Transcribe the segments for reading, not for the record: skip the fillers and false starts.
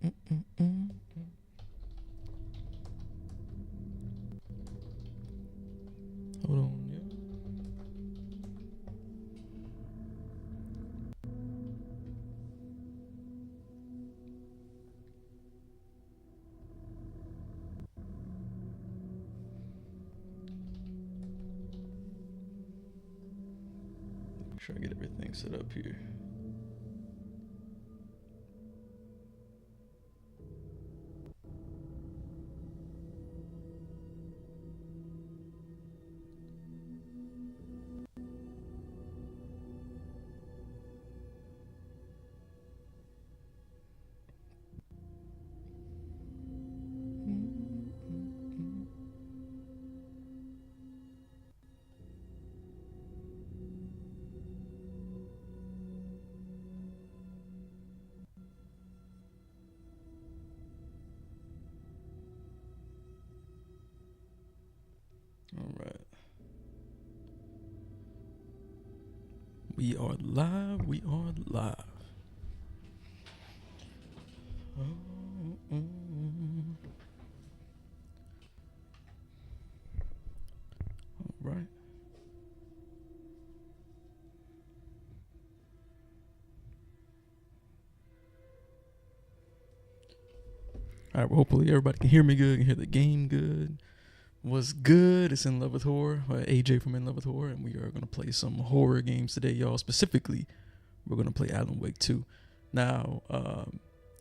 Hold on, yeah. Make sure I get everything set up here. All right. We are live. We are live. All right. All right. Well, hopefully everybody can hear me good, can hear the game good. What's good? It's In Love with Horror. AJ from In Love with Horror, and we are gonna play some horror games today, y'all. Specifically, we're gonna play Alan Wake 2. Now,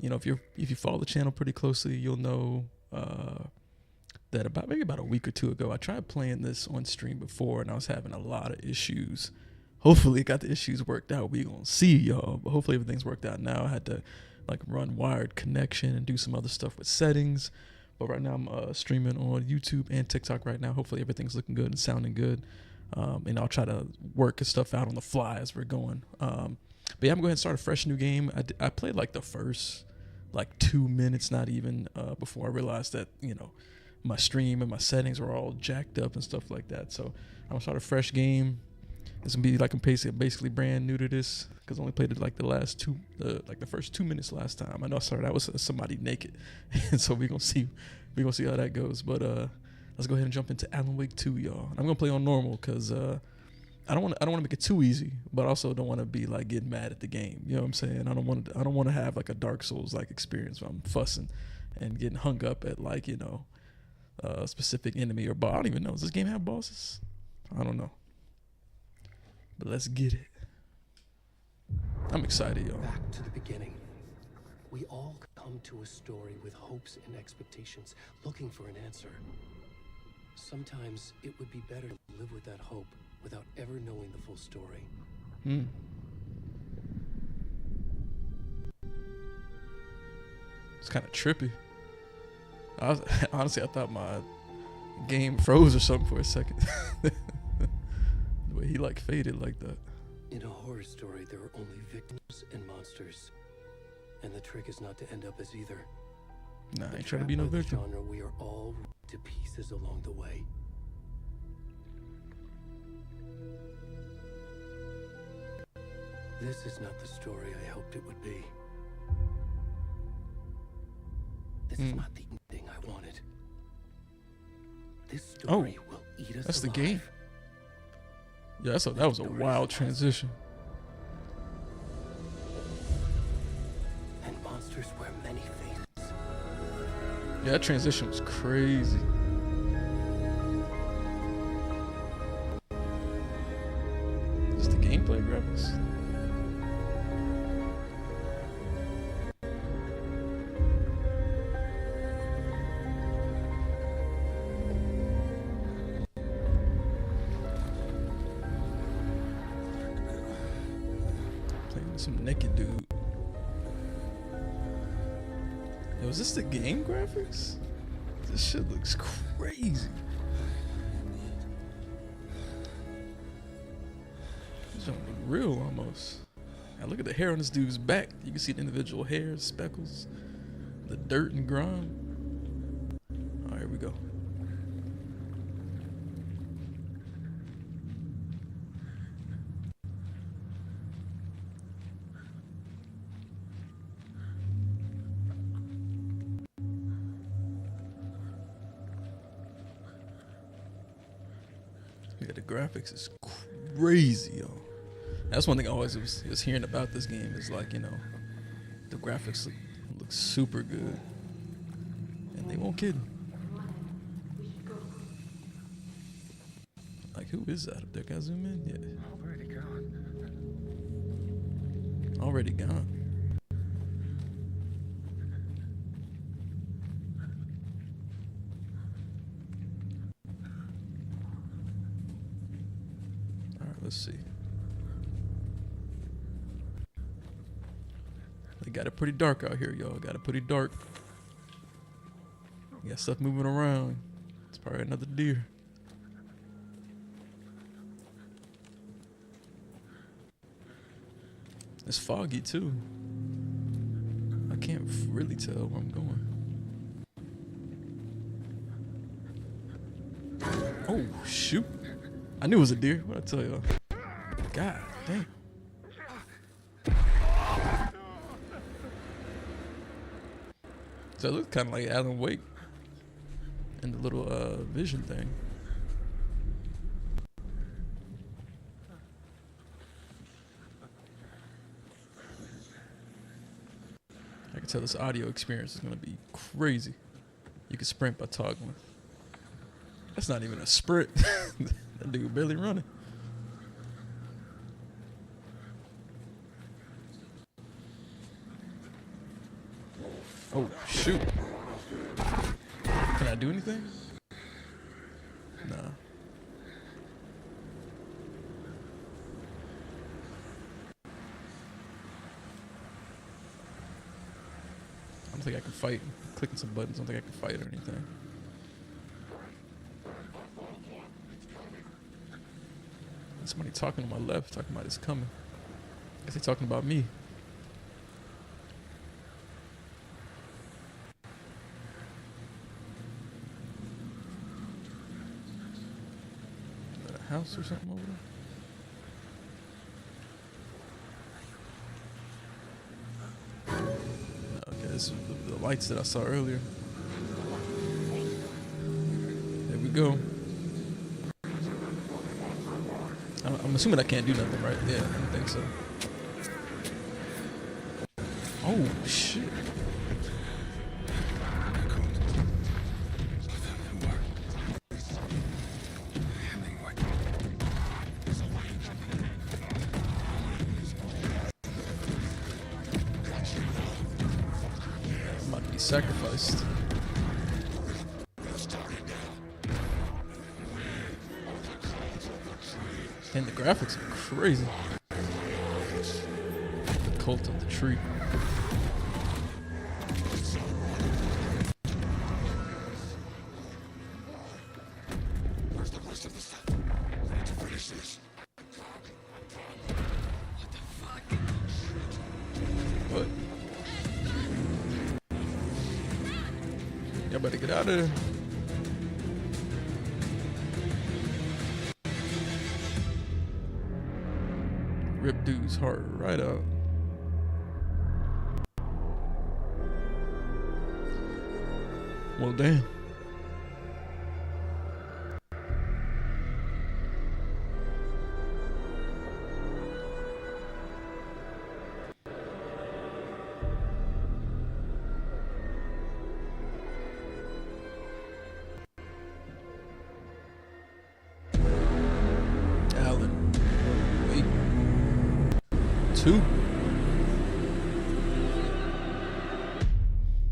you know, if you follow the channel pretty closely, you'll know that about a week or two ago, I tried playing this on stream before, and I was having a lot of issues. Hopefully, it got the issues worked out. We gonna see, y'all. But hopefully, everything's worked out now. I had to like run wired connection and do some other stuff with settings. But right now, I'm streaming on YouTube and TikTok right now. Hopefully, everything's looking good and sounding good. And I'll try to work stuff out on the fly as we're going. But yeah, I'm going to go ahead and start a fresh new game. I played like the first like 2 minutes, not even, before I realized that, you know, my stream and my settings were all jacked up and stuff like that. So I'm going to start a fresh game. It's going to be like I'm basically brand new to this because I only played it like the first 2 minutes last time. I know I started out with somebody naked. And so we're going to see how that goes. But let's go ahead and jump into Alan Wake 2, y'all. And I'm going to play on normal because I don't want to make it too easy, but I also don't want to be like getting mad at the game. You know what I'm saying? I don't want to have like a Dark Souls like experience where I'm fussing and getting hung up at like, you know, a specific enemy or boss. I don't even know. Does this game have bosses? I don't know. But let's get it. I'm excited, y'all. Back to the beginning. We all come to a story with hopes and expectations, looking for an answer. Sometimes it would be better to live with that hope without ever knowing the full story. It's kind of trippy. Honestly, I thought my game froze or something for a second. The way he like faded like that. In a horror story, there are only victims and monsters. And the trick is not to end up as either. Nah, I ain't trying to be no victim. Genre, we are all ripped to pieces along the way. This is not the story I hoped it would be. This is not the ending I wanted. This story will eat us that's alive. the game. Yeah, that was a wild transition. And monsters wear many faces. Yeah, that transition was crazy. Is this the gameplay graphics? Some naked dude. Yo, is this the game graphics? This shit looks crazy. This don't look real almost. Now look at the hair on this dude's back. You can see the individual hairs, speckles, the dirt and grime. All right, here we go. Yeah, the graphics is crazy, yo. That's one thing I always was hearing about this game is like, you know, the graphics look super good. And they won't kid. Like, who is that up there? Can I zoom in? Yeah. Already gone. Already gone. Alright, let's see. They got it pretty dark out here, y'all. Got it pretty dark. You got stuff moving around. It's probably another deer. It's foggy too. I can't really tell where I'm going. Oh shoot! I knew it was a deer. What'd I tell y'all? God damn. So it looks kind of like Alan Wake and the little vision thing. I can tell this audio experience is gonna be crazy. You can sprint by toggling. That's not even a sprint. That dude barely running. Oh shoot. Can I do anything? Nah. I don't think I can fight. Clicking some buttons, I don't think I can fight or anything. There's somebody talking to my left, talking about it's coming. I guess they're talking about me. Is that a house or something over there? Okay, this is the lights that I saw earlier. There we go. I'm assuming I can't do nothing, right? Yeah, I don't think so. Oh, shit. I'm about to be sacrificed. And the graphics are crazy. The Cult of the Tree. Where's the rest of the stuff? I need to finish this. What the fuck? What? Y'all better get out of there. Rip dude's heart right out. Well, damn. Alan Wake 2.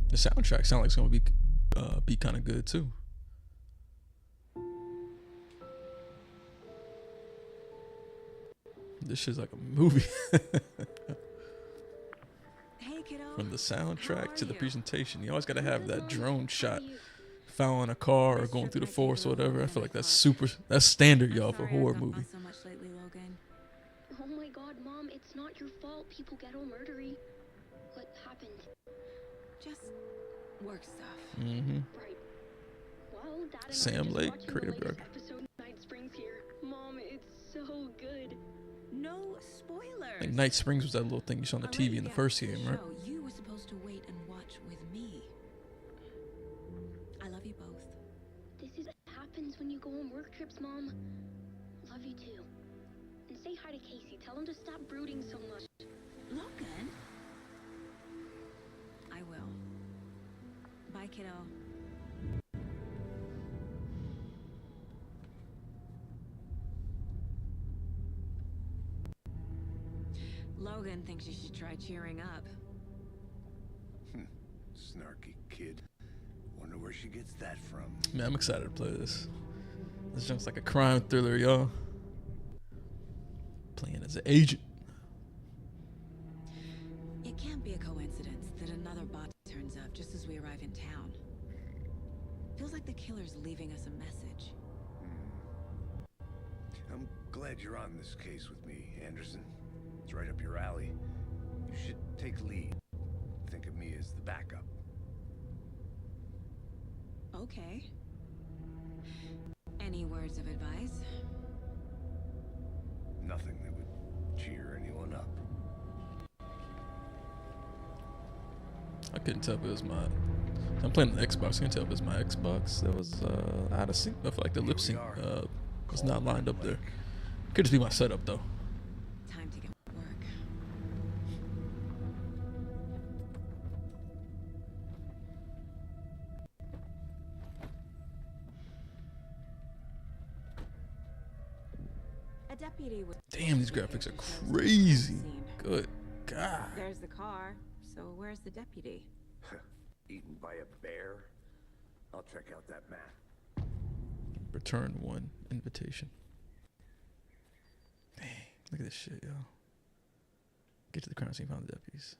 The soundtrack sounds like it's gonna be kind of good too. This shit's like a movie. Hey, kiddo. From the How soundtrack are to the you? presentation, you always gotta have that drone shot following a car or going through the forest or whatever. I feel like that's standard, y'all, for a horror movie. So much lately, Logan. Oh my god, Mom, it's not your fault people get all murdery. What happened? Just work stuff. Mm-hmm. Right. Well, Dad and Sam I just Lake, watching creative the latest director. episode Night Springs here. Mom, it's so good. No spoilers. I think Night Springs was that little thing you saw on the I'll let TV you in the get first to the game, right? show. You were supposed to wait and watch with me. I love you both. This is what happens when you go on work trips, Mom. say hi to Casey. Tell him to stop brooding so much. Logan? I will. Bye, kiddo. Logan thinks you should try cheering up. Snarky kid. Wonder where she gets that from. Man, I'm excited to play this. This junk's like a crime thriller, y'all. Playing as an agent. It can't be a coincidence that another bot turns up just as we arrive in town. Feels like the killer's leaving us a message. I'm glad you're on this case with me, Anderson. It's right up your alley. You should take lead. Think of me as the backup. Okay. Any words of advice? Nothing that would cheer anyone up. I couldn't tell if it was my. I'm playing the Xbox. I couldn't tell if it was my Xbox that was out of sync. I feel like the lip sync was not lined up there. Could just be my setup though. Time to get work. A deputy was. Damn, these graphics are crazy. Good God. There's the car. So where's the deputy? Eaten by a bear? I'll check out that map. Return 1 invitation. Dang, look at this shit, yo. Get to the crime scene, found the deputies.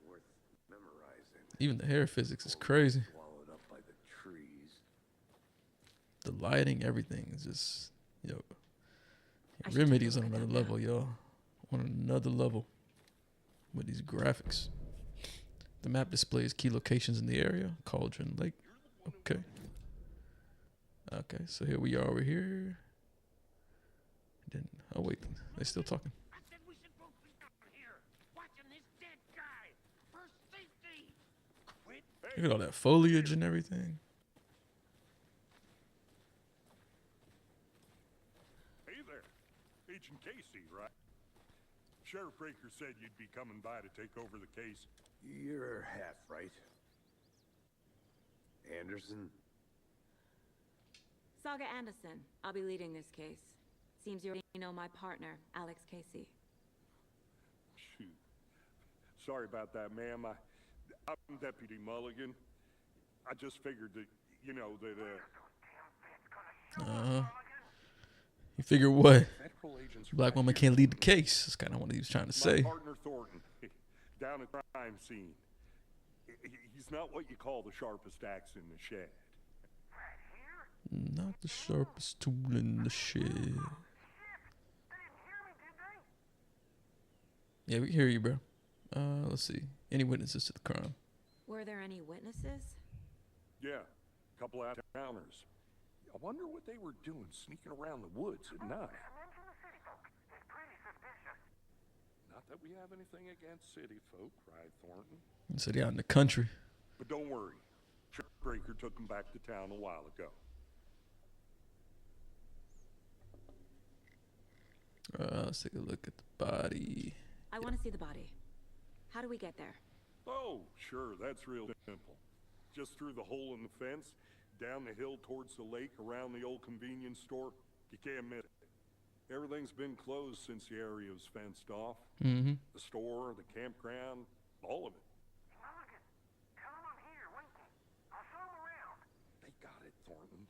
Worth memorizing. Even the hair physics is crazy. Swallowed up by the trees. The lighting, everything is just, yo. I should Remedy take a is on look at another that level, y'all. On another level with these graphics. The map displays key locations in the area. Cauldron Lake. Okay. Okay, so here we are over here. Then, oh wait, they're still talking. I said we should both be down here, watching this dead guy for safety. Quit. Look at all that foliage and everything. Hey there, Agent Casey, right? Sheriff Breaker said you'd be coming by to take over the case. You're half right. Anderson? Saga Anderson. I'll be leading this case. Seems you already know my partner, Alex Casey. Shoot. Sorry about that, ma'am. I'm Deputy Mulligan. I just figured that, you know, that, You figure what? federal agents Black woman can't lead the case. That's kind of what he was trying to My say. partner Thornton, down at the crime scene. He's not what you call the sharpest axe in the shed. Not the sharpest tool in the shed. Yeah, we can hear you, bro. Let's see. Any witnesses to the crime? Were there any witnesses? Yeah, a couple out-of-towners. I wonder what they were doing sneaking around the woods at night. Not that we have anything against city folk, cried Thornton. He said he out in the country. But don't worry. Sheriff Breaker took them back to town a while ago. Let's take a look at the body. I want to see the body. How do we get there? Oh, sure, that's real simple. Just through the hole in the fence, down the hill towards the lake, around the old convenience store. You can't miss it. Everything's been closed since the area was fenced off. Mm-hmm. The store, the campground, all of it. Mulligan, tell him I'm here, waiting. I'll show him around. They got it, Thornton.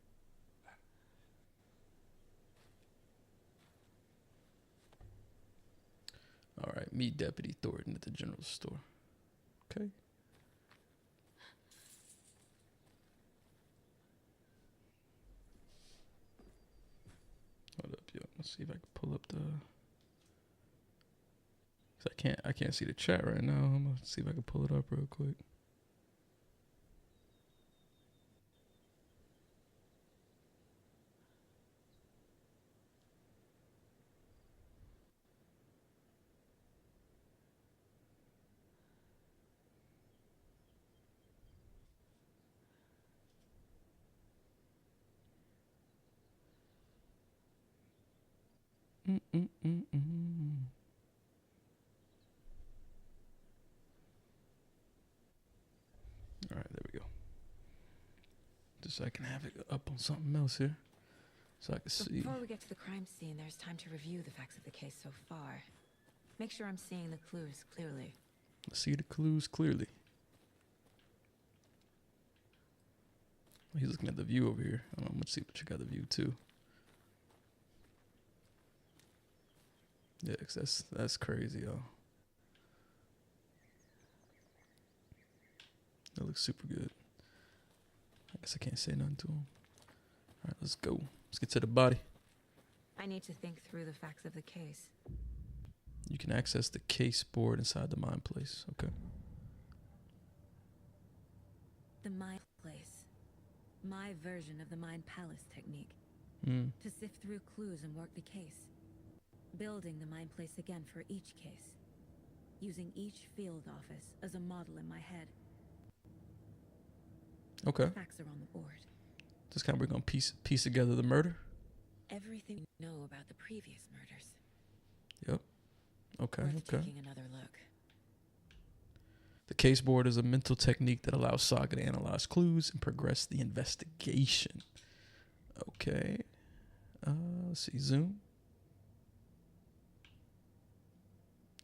All right, meet Deputy Thornton at the general store. Okay. Hold up, yo. Let's see if I can pull up the. 'Cause I can't see the chat right now. I'm gonna see if I can pull it up real quick. All right, there we go. Just so I can have it up on something else here, so I can see. Before we get to the crime scene, there's time to review the facts of the case so far. Make sure I'm seeing the clues clearly. See the clues clearly. He's looking at the view over here. I don't know. Let's see what you got the view too. Yeah, 'cause that's crazy, y'all. That looks super good. I guess I can't say nothing to him. All right, let's go. Let's get to the body. I need to think through the facts of the case. You can access the case board inside the mine place. Okay. The mine place. My version of the mine palace technique. To sift through clues and work the case. Building the mine place again for each case. Using each field office as a model in my head. Okay. Facts are on the board. Just kind of we're gonna piece together the murder. Everything we know about the previous murders. Yep. Okay. Worth Okay. taking another look. The case board is a mental technique that allows Saga to analyze clues and progress the investigation. Okay. Let's see. Zoom.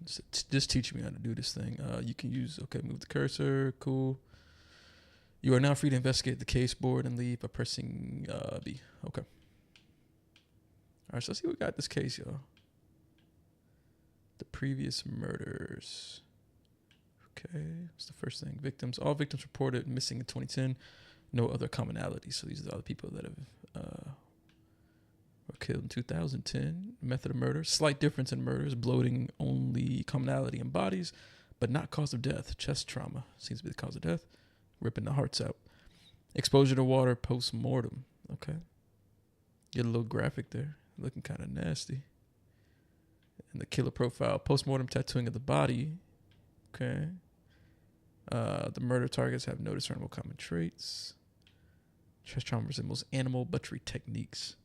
Just teaching me how to do this thing. You can use, move the cursor. Cool. You are now free to investigate the case board and leave by pressing B. Okay. All right, so let's see what we got this case, y'all. The previous murders. Okay, what's the first thing? Victims. All victims reported missing in 2010. No other commonalities. So these are all the people that have were killed in 2010. Method of murder. Slight difference in murders. Bloating, only commonality in bodies, but not cause of death. Chest trauma seems to be the cause of death. Ripping the hearts out. Exposure to water post-mortem. Okay. Get a little graphic there. Looking kind of nasty. And the killer profile. Post-mortem tattooing of the body. Okay. The murder targets have no discernible common traits. Chest trauma resembles animal butchery techniques.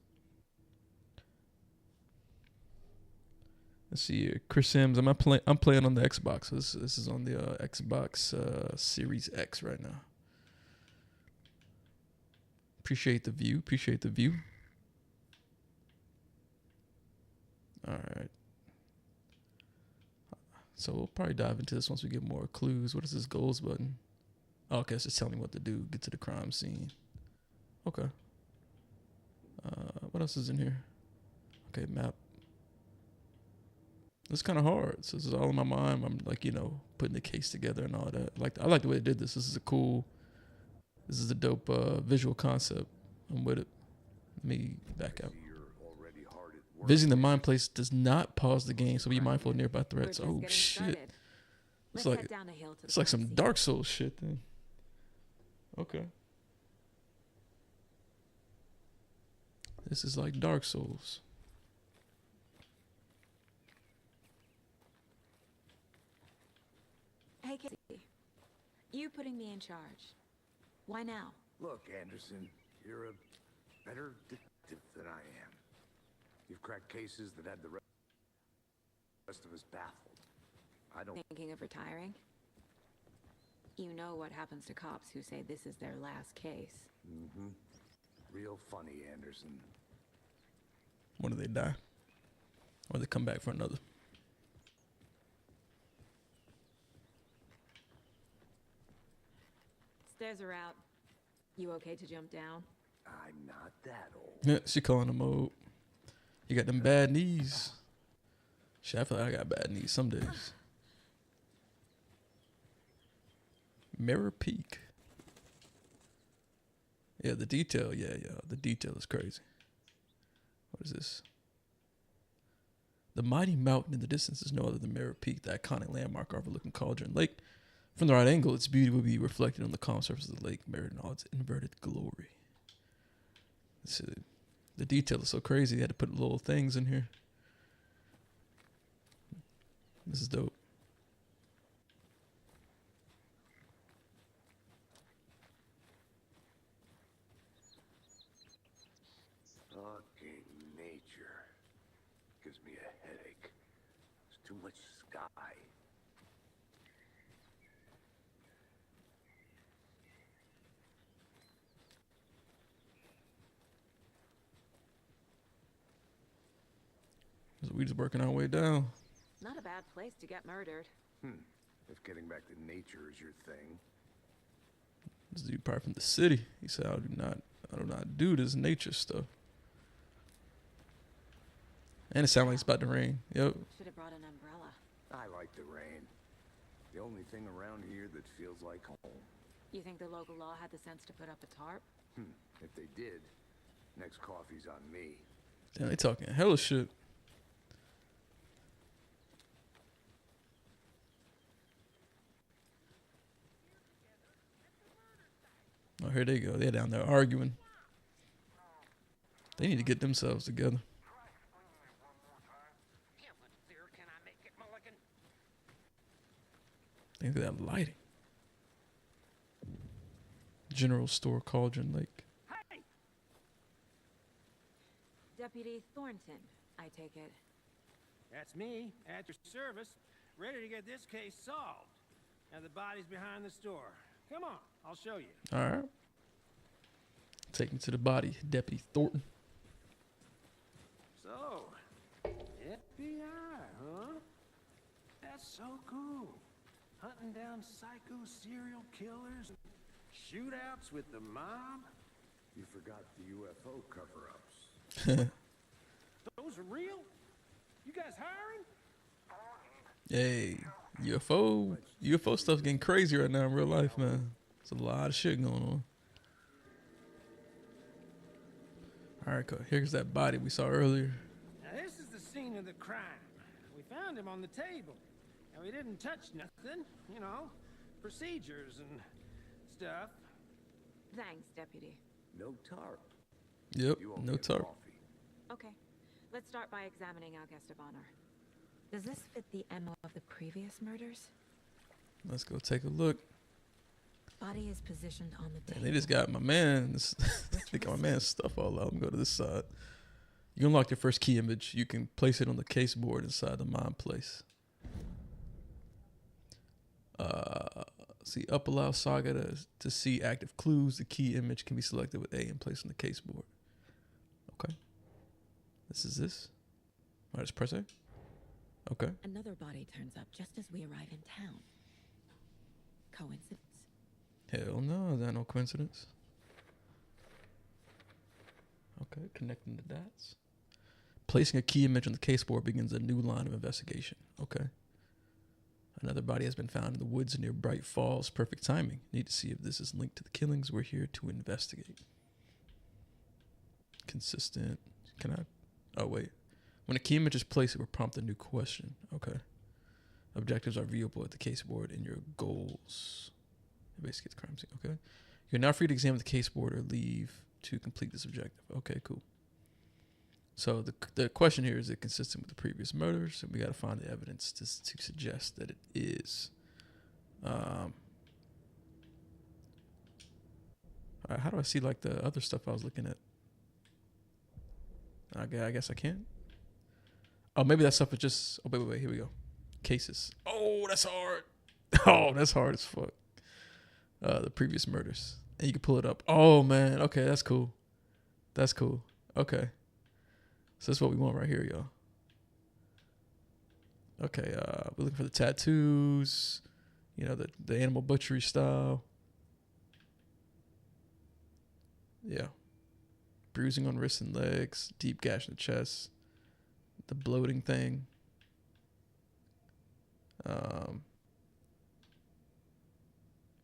Let's see here. Chris Sims. I'm playing on the Xbox. So this is on the Xbox Series X right now. Appreciate the view. All right. So we'll probably dive into this once we get more clues. What is this goals button? Oh, okay, it's just telling me what to do. Get to the crime scene. Okay. What else is in here? Okay, map. It's kind of hard. So this is all in my mind. I'm like, putting the case together and all that. I like the way they did this. This is a dope visual concept. I'm with it. Let me back out. Visiting the mine place does not pause the game, so be mindful of nearby threats. Oh shit! It's like some Dark Souls shit then. Okay. This is like Dark Souls. Hey, Casey. You putting me in charge. Why now? Look, Anderson, you're a better detective than I am. You've cracked cases that had the rest of us baffled. I don't... Thinking of retiring? You know what happens to cops who say this is their last case. Mm-hmm. Real funny, Anderson. When do they die? Or they come back for another? Stairs are out. You okay to jump down? I'm not that old. Yeah, she calling him old. You got them bad knees. Shit, I feel like I got bad knees some days. Mirror Peak. Yeah, the detail. Yeah. The detail is crazy. What is this? The mighty mountain in the distance is no other than Mirror Peak, the iconic landmark overlooking Cauldron Lake. From the right angle, its beauty will be reflected on the calm surface of the lake, mirrored in all its inverted glory. The detail is so crazy, they had to put little things in here. This is dope. Fucking nature. Gives me we just working our way down. Not a bad place to get murdered. If getting back to nature is your thing. This dude probably from the city. He said, I do not do this nature stuff. And it sounds like it's about to rain. Yep. Should have brought an umbrella. I like the rain. The only thing around here that feels like home. You think the local law had the sense to put up a tarp? If they did, next coffee's on me. Damn, they talking hella shit. Oh, here they go. They're down there arguing. They need to get themselves together. Think of that lighting. General Store, Cauldron Lake. Deputy Thornton, I take it. That's me, at your service, ready to get this case solved. Now the body's behind the store. Come on, I'll show you. All right. Take me to the body, Deputy Thornton. So, FBI, huh? That's so cool. Hunting down psycho serial killers and shootouts with the mob. You forgot the UFO cover-ups. Those are real? You guys hiring? Hey, UFO stuff's getting crazy right now in real life, man. There's a lot of shit going on. All right, cool. Here's that body we saw earlier. Now this is the scene of the crime. We found him on the table. Now we didn't touch nothing, you know, procedures and stuff. Thanks, Deputy. No tarp. Yep, You won't no get tarp. coffee. Okay, let's start by examining our guest of honor. Does this fit the MO of the previous murders? Let's go take a look. Body is positioned on the And table. they just got my man. They got my man's stuff all out. I'm go to this side. You unlock your first key image. You can place it on the case board inside the mine place. See, up allow Saga to see active clues. The key image can be selected with A and placed on the case board. Okay. This is this. All right, just press A. Okay. Another body turns up just as we arrive in town. Coincidence? Hell no, is that no coincidence? Okay, connecting the dots. Placing a key image on the case board begins a new line of investigation. Okay. Another body has been found in the woods near Bright Falls. Perfect timing. Need to see if this is linked to the killings. We're here to investigate. Consistent. Can I? Oh, wait. When a key image is placed, it will prompt a new question. Okay. Objectives are viewable at the case board in your goals. Basically, it's crime scene. Okay. You're now free to examine the case board or leave to complete this objective. Okay, cool. So the question here, is it consistent with the previous murders? And we got to find the evidence to suggest that it is. All right, how do I see like the other stuff I was looking at? Okay, I guess I can't. Oh, maybe that stuff is just. Oh, wait. Here we go. Cases. Oh, that's hard. Oh, that's hard as fuck. The previous murders, and you can pull it up. Oh man, okay, that's cool. That's cool. Okay. So that's what we want right here, y'all. Okay, we're looking for the tattoos, you know, the animal butchery style. Yeah. Bruising on wrists and legs, deep gash in the chest, the bloating thing.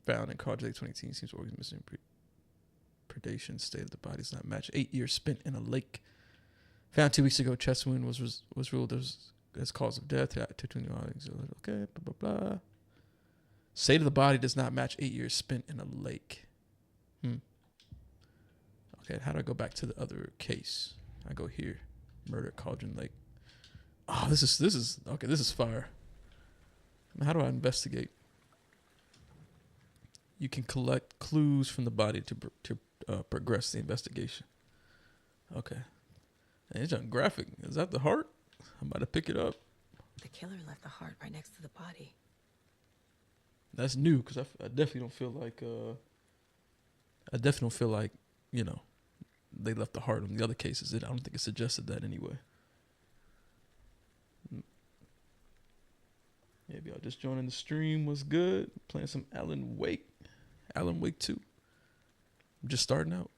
Found in Project 2018 seems organs missing. Predation state of the body does not match. 8 years spent in a lake. Found 2 weeks ago. Chest wound was ruled as cause of death. Okay, blah, blah, blah. State of the body does not match 8 years spent in a lake. Okay, how do I go back to the other case? I go here. Murder at Cauldron Lake. Oh, this is okay, this is fire. How do I investigate? You can collect clues from the body to progress the investigation. Okay. And it's on graphic. Is that the heart? I'm about to pick it up. The killer left the heart right next to the body. That's new because I definitely don't feel like, you know, they left the heart on the other cases. I don't think it suggested that anyway. Yeah, if y'all just joining the stream, what's good? Playing some Alan Wake 2. I'm just starting out.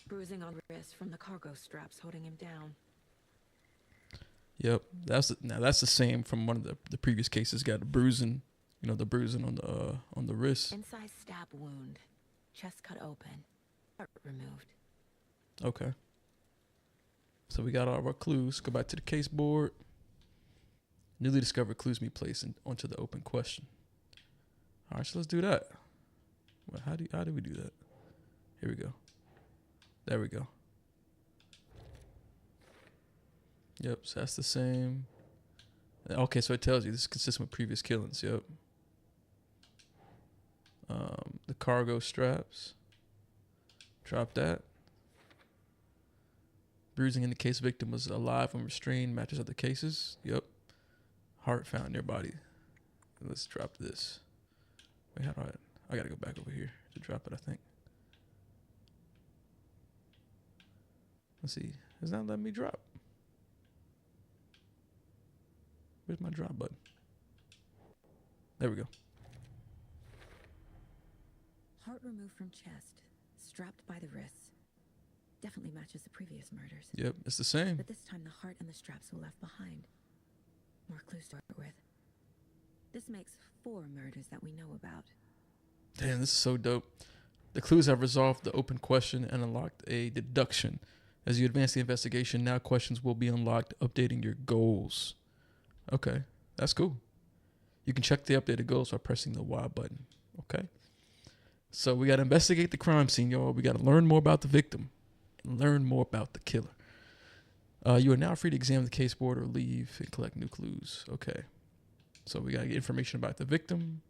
Bruising on wrist from the cargo straps holding him down. Yep, that's the same from one of the previous cases. Got the bruising, the bruising on the wrist. Inside stab wound, chest cut open, heart removed. Okay. So we got all of our clues. Go back to the case board. Newly discovered clues be placed onto the open question. All right, so let's do that. Well, how do we do that? Here we go. There we go. Yep, so that's the same. Okay, so it tells you this is consistent with previous killings. Yep. The cargo straps. Drop that. Bruising indicates victim was alive when restrained. Matches other cases. Yep. Heart found near body. Let's drop this. Wait, how do I gotta go back over here to drop it, I think. Let's see. It's not letting me drop. Where's my drop button? There we go. Heart removed from chest, strapped by the wrists. Definitely matches the previous murders. Yep, it's the same. But this time the heart and the straps were left behind. More clues to work with. This makes 4 murders that we know about. Damn, this is so dope. The clues have resolved the open question and unlocked a deduction. As you advance the investigation, now questions will be unlocked, updating your goals. Okay, that's cool. You can check the updated goals by pressing the Y button. Okay. So we got to investigate the crime scene, y'all. We got to learn more about the victim and learn more about the killer. You are now free to examine the case board or leave and collect new clues. Okay. So we got to get information about the victim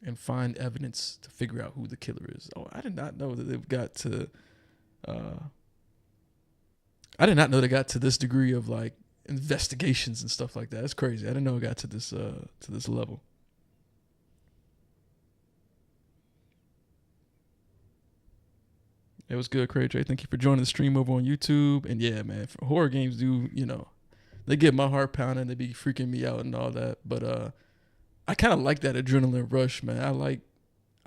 and find evidence to figure out who the killer is. Oh, I did not know that they've got to... I did not know they got to this degree of like investigations and stuff like that. That's crazy. I didn't know it got to this level. It was good, Cray Trey. Thank you for joining the stream over on YouTube. And yeah, man, horror games do, they get my heart pounding. They be freaking me out and all that. But I kind of like that adrenaline rush, man. I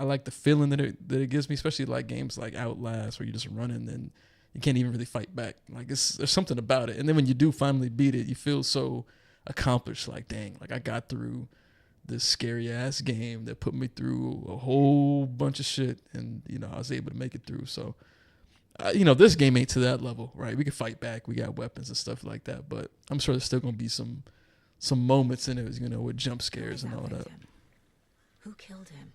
like the feeling that it gives me, especially like games like Outlast where you're just running and you can't even really fight back. Like there's something about it. And then when you do finally beat it, you feel so accomplished. Like, dang, like I got through this scary ass game that put me through a whole bunch of shit. And, I was able to make it through. So, this game ain't to that level, right? We can fight back. We got weapons and stuff like that. But I'm sure there's still going to be some moments in it, with jump scares and all that. Who killed him?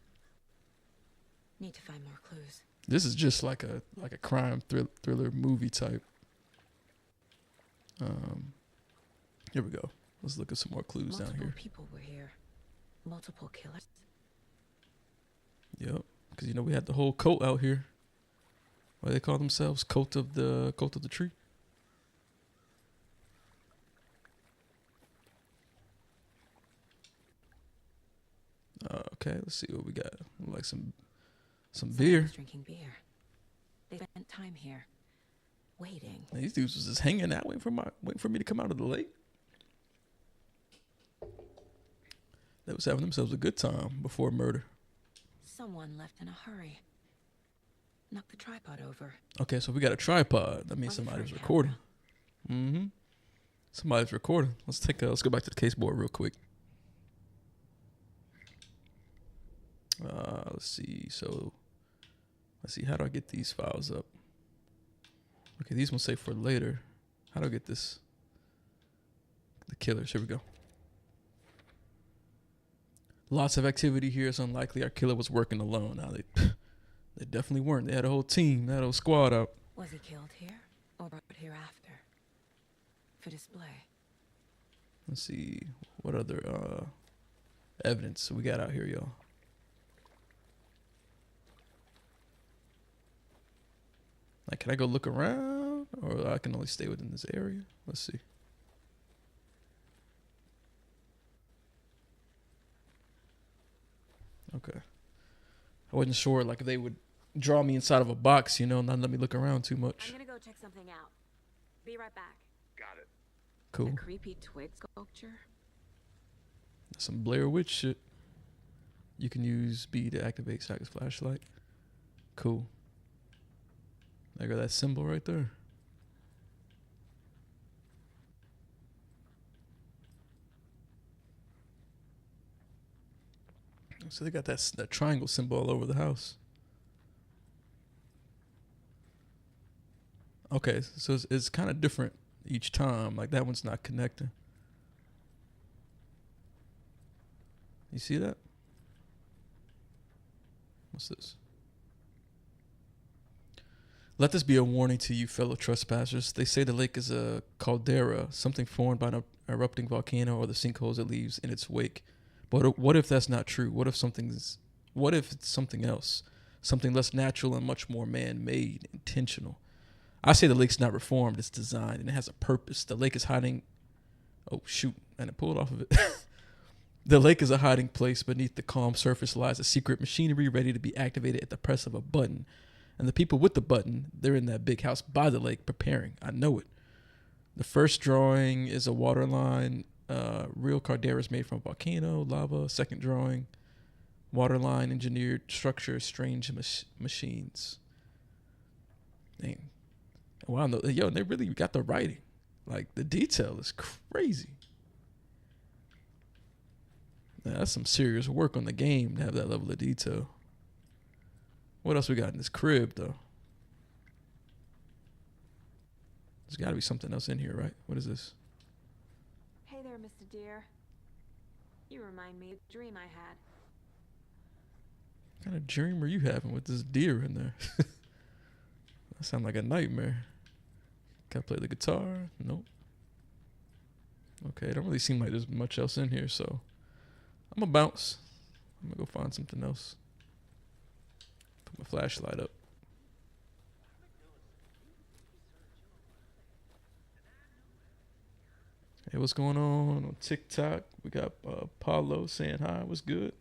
Need to find more clues. This is just like a crime thriller movie type. Here we go. Let's look at some more clues down here. Multiple people were here. Multiple killers. Yep, because we had the whole cult out here. What do they call themselves? Cult of the tree. Okay, let's see what we got. Like some beer. Drinking beer. They spent time here, waiting. These dudes was just hanging out, waiting for me to come out of the lake. They was having themselves a good time before murder. Someone left in a hurry. Knocked the tripod over. Okay, so we got a tripod. That means somebody's recording. Mm-hmm. Somebody's recording. Let's go back to the case board real quick. Let's see. So, let's see. How do I get these files up? Okay, these ones say for later. How do I get this? The killers. Here we go. Lots of activity here. It's unlikely our killer was working alone. Now they definitely weren't. They had a whole team. They had a whole squad out. Was he killed here or brought here after? For display. Let's see. What other evidence we got out here, y'all? Like, can I go look around? Or I can only stay within this area? Let's see. Okay. I wasn't sure, like, if they would draw me inside of a box, not let me look around too much. I'm gonna go check something out. Be right back. Got it. Cool. A creepy twig sculpture? Some Blair Witch shit. You can use B to activate Sack's flashlight. Cool. I got that symbol right there. So they got that triangle symbol all over the house. Okay, so it's kind of different each time. Like that one's not connecting. You see that? What's this? Let this be a warning to you, fellow trespassers. They say the lake is a caldera, something formed by an erupting volcano or the sinkholes it leaves in its wake. But what if that's not true? What if it's something else? Something less natural and much more man-made, intentional. I say the lake's not reformed, it's designed, and it has a purpose. The lake is hiding... Oh, shoot. And it pulled off of it. The lake is a hiding place. Beneath the calm surface lies a secret machinery ready to be activated at the press of a button. And the people with the button, they're in that big house by the lake preparing. I know it. The first drawing is a water line. Real calderas made from volcano, lava. Second drawing, water line, engineered structure, strange machines. Dang. Wow, yo, they really got the writing. Like, the detail is crazy. Now, that's some serious work on the game to have that level of detail. What else we got in this crib, though? There's got to be something else in here, right? What is this? Hey there, Mr. Deer. You remind me of a dream I had. What kind of dream are you having with this deer in there? That sounds like a nightmare. Can I play the guitar? Nope. Okay, it don't really seem like there's much else in here, so I'm gonna bounce. I'm gonna go find something else. Put my flashlight up. Hey, what's going on TikTok? We got Paulo saying hi. What's good?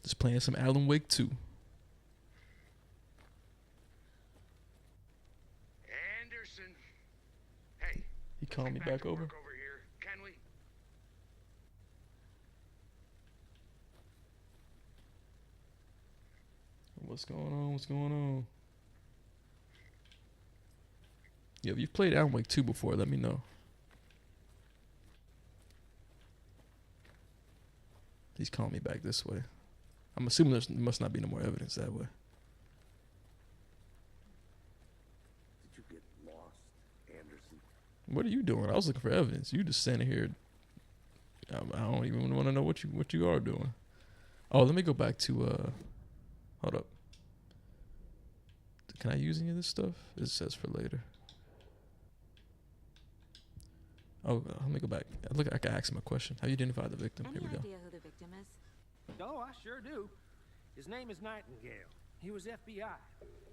Just playing some Alan Wake 2. Anderson. Hey. He called me back over. Over here, can we? What's going on? What's going on? Yeah, if you've played Alan Wake 2 before, let me know. He's calling me back this way. I'm assuming there must not be no more evidence that way. Did you get lost, Anderson? What are you doing? I was looking for evidence. You just standing here. I don't even want to know what you are doing. Oh, let me go back to hold up. Can I use any of this stuff? It says for later. Oh, let me go back. Look, I can ask him a question. How you identify the victim? Any Here we go. idea who the victim is? Oh, I sure do. His name is Nightingale. He was FBI.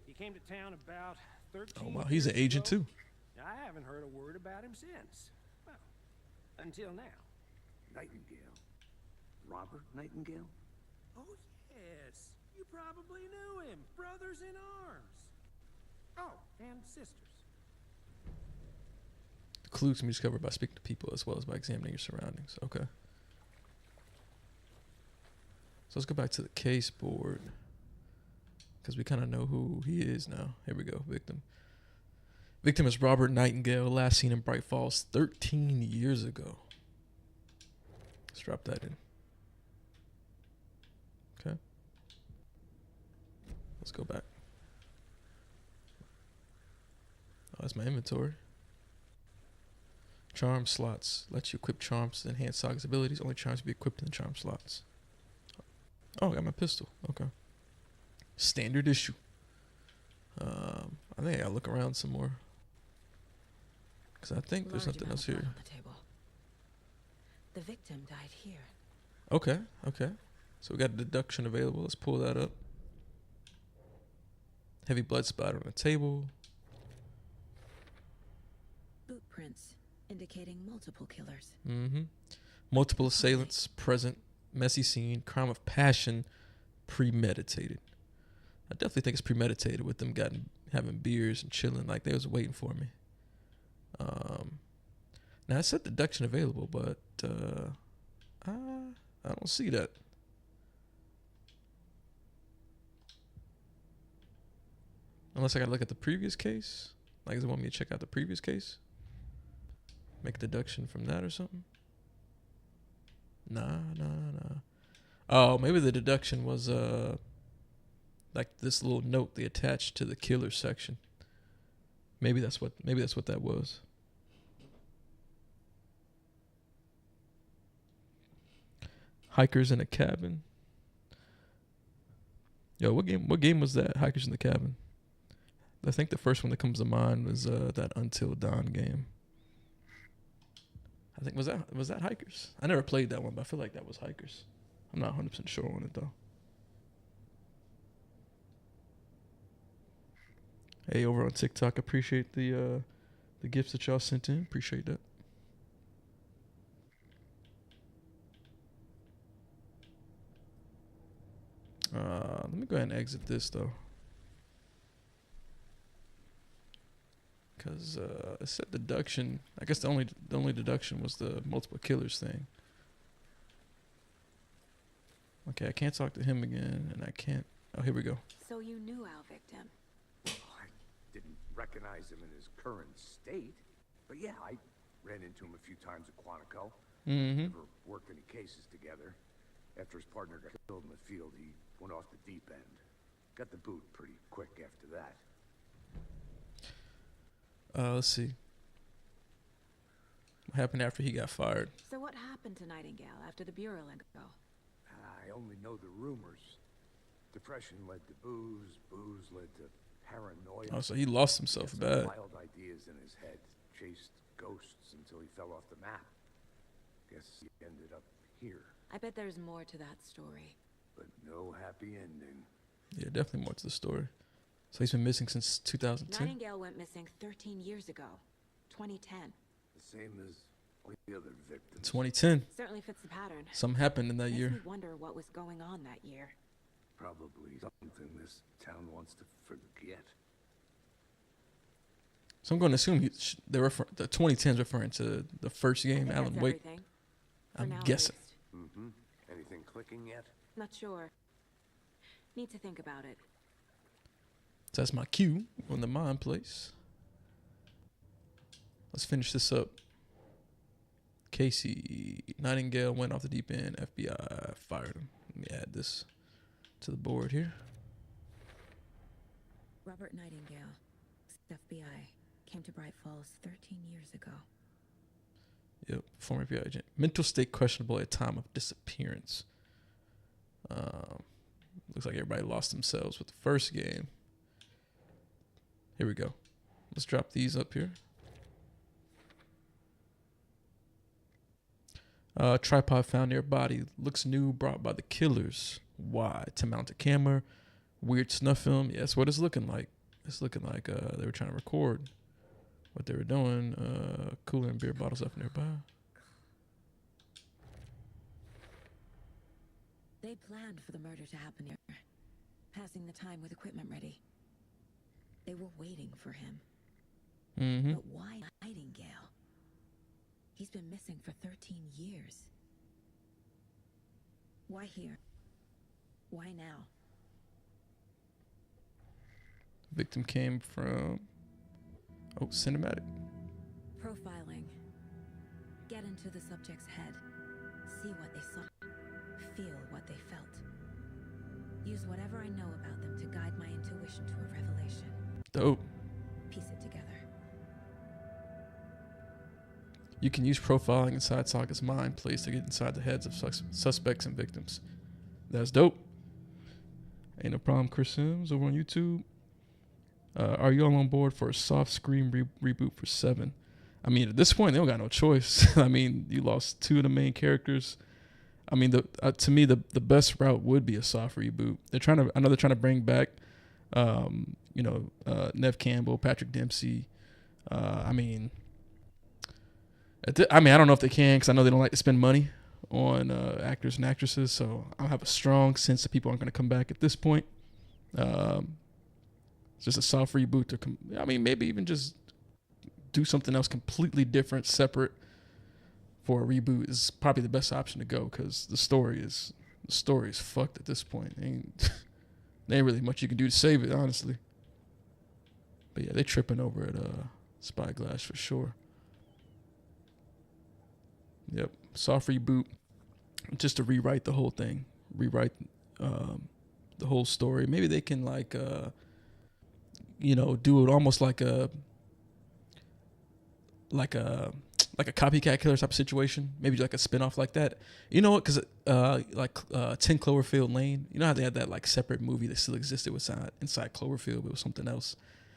He came to town about 13 Oh, wow. He's an years agent, ago. too. I haven't heard a word about him since. Well, until now. Nightingale. Robert Nightingale? Oh, yes. You probably knew him. Brothers in arms. Oh, and sisters. The clues can be discovered by speaking to people as well as by examining your surroundings. Okay. So let's go back to the case board. Because we kind of know who he is now. Here we go. Victim. Victim is Robert Nightingale, last seen in Bright Falls 13 years ago. Let's drop that in. Okay. Let's go back. Oh, that's my inventory. Charm slots. Lets you equip charms to enhance Saga's abilities. Only charms be equipped in the charm slots. Oh, I got my pistol. Okay. Standard issue. I think I gotta look around some more. Because I think there's Large nothing amount else of blood here. on the table. The victim died here. Okay, okay. So we got a deduction available. Let's pull that up. Heavy blood splatter on the table. Boot prints indicating multiple killers. Mm-hmm. Multiple assailants present. Messy scene. Crime of passion. Premeditated. I definitely think it's premeditated with them having beers and chilling like they was waiting for me. Now it said deduction available, but I don't see that. Unless I gotta look at the previous case. Like, does it want me to check out the previous case? Make a deduction from that or something? Nah. Oh, maybe the deduction was like this little note they attached to the killer section. Maybe that's what that was. Hikers in a cabin. Yo, what game was that? Hikers in the cabin. I think the first one that comes to mind was that Until Dawn game. I think was that Hikers? I never played that one, but I feel like that was Hikers. I'm not 100% sure on it though. Hey, over on TikTok, appreciate the gifts that y'all sent in. Appreciate that. Let me go ahead and exit this though, because it said deduction. I guess the only deduction was the multiple killers thing. Okay, I can't talk to him again, and I can't. Oh, here we go. So you knew our victim. I didn't recognize him in his current state, but yeah, I ran into him a few times at Quantico. Never worked any cases together. After his partner got killed in the field, he went off the deep end. Got the boot pretty quick after that. Let's see. What happened after he got fired? So what happened to Nightingale after the Bureau let go? I only know the rumors. Depression led to booze. Booze led to paranoia. Oh, so he lost himself He had bad. some wild ideas in his head. Chased ghosts until he fell off the map. Guess he ended up here. I bet there's more to that story. But no happy ending. Yeah, definitely more to the story. So he's been missing since 2010. Nightingale went missing 13 years ago, 2010. The same as all the other victims. 2010. Certainly fits the pattern. Something happened in that Makes year. me wonder what was going on that year. Probably something this town wants to forget. So I'm going to assume the 2010 is referring to the first I game, think Alan that's Wake. everything. For I'm now, at guessing. least. Anything clicking yet? Not sure. Need to think about it. So that's my cue on the mind place. Let's finish this up. Casey Nightingale went off the deep end. FBI fired him. Let me add this to the board here. Robert Nightingale, FBI, came to Bright Falls 13 years ago. Yep, former FBI agent. Mental state questionable at time of disappearance. Looks like everybody lost themselves with the first game. Here we go. Let's drop these up here. Tripod found near body. Looks new, brought by the killers. Why? To mount a camera. Weird snuff film. Yeah, that's what it's looking like. It's looking like they were trying to record what they were doing. Cooler and beer bottles up nearby. They planned for the murder to happen here, passing the time with equipment ready. They were waiting for him. But why Nightingale? He's been missing for 13 years. Why here? Why now? Victim came from cinematic. Profiling. Get into the subject's head. See what they saw. Feel what they felt. Use whatever I know about them to guide my intuition to a revelation. Dope. Piece it together. You can use profiling inside Saga's mind place to get inside the heads of suspects and victims. That's dope. Ain't no problem, Chris Sims over on YouTube. Are you all on board for a soft screen reboot for 7? I mean, at this point, they don't got no choice. I mean, you lost 2 of the main characters. I mean, to me, the best route would be a soft reboot. I know they're trying to bring back, Nev Campbell, Patrick Dempsey. I don't know if they can, because I know they don't like to spend money on actors and actresses. So I have a strong sense that people aren't going to come back at this point. It's just a soft reboot maybe even just do something else completely different, separate, for a reboot is probably the best option to go, because the story is fucked at this point. There ain't really much you can do to save it, honestly. But yeah, they tripping over at Spyglass for sure. Yep, soft reboot, just to rewrite the whole thing, rewrite the whole story. Maybe they can like do it almost like a copycat killer type of situation. Maybe like a spinoff like that. You know what? Because 10 Cloverfield Lane. You know how they had that like separate movie that still existed inside Cloverfield, but it was something else.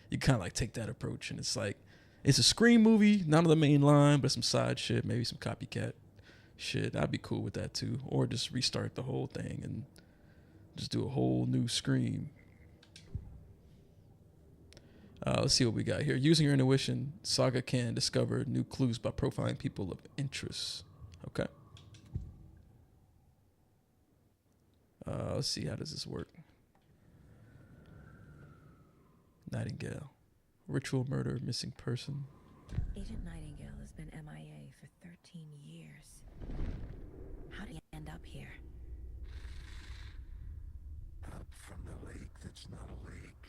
You kind of like take that approach, and it's like it's a Scream movie, not on the main line, but some side shit, maybe some copycat shit. I'd be cool with that too. Or just restart the whole thing and just do a whole new Scream. Let's see what we got here. Using your intuition, Saga can discover new clues by profiling people of interest. Okay. Let's see, how does this work? Nightingale. Ritual murder, missing person. Agent Nightingale has been MIA for 13 years. How did he end up here? Up from the lake that's not a lake.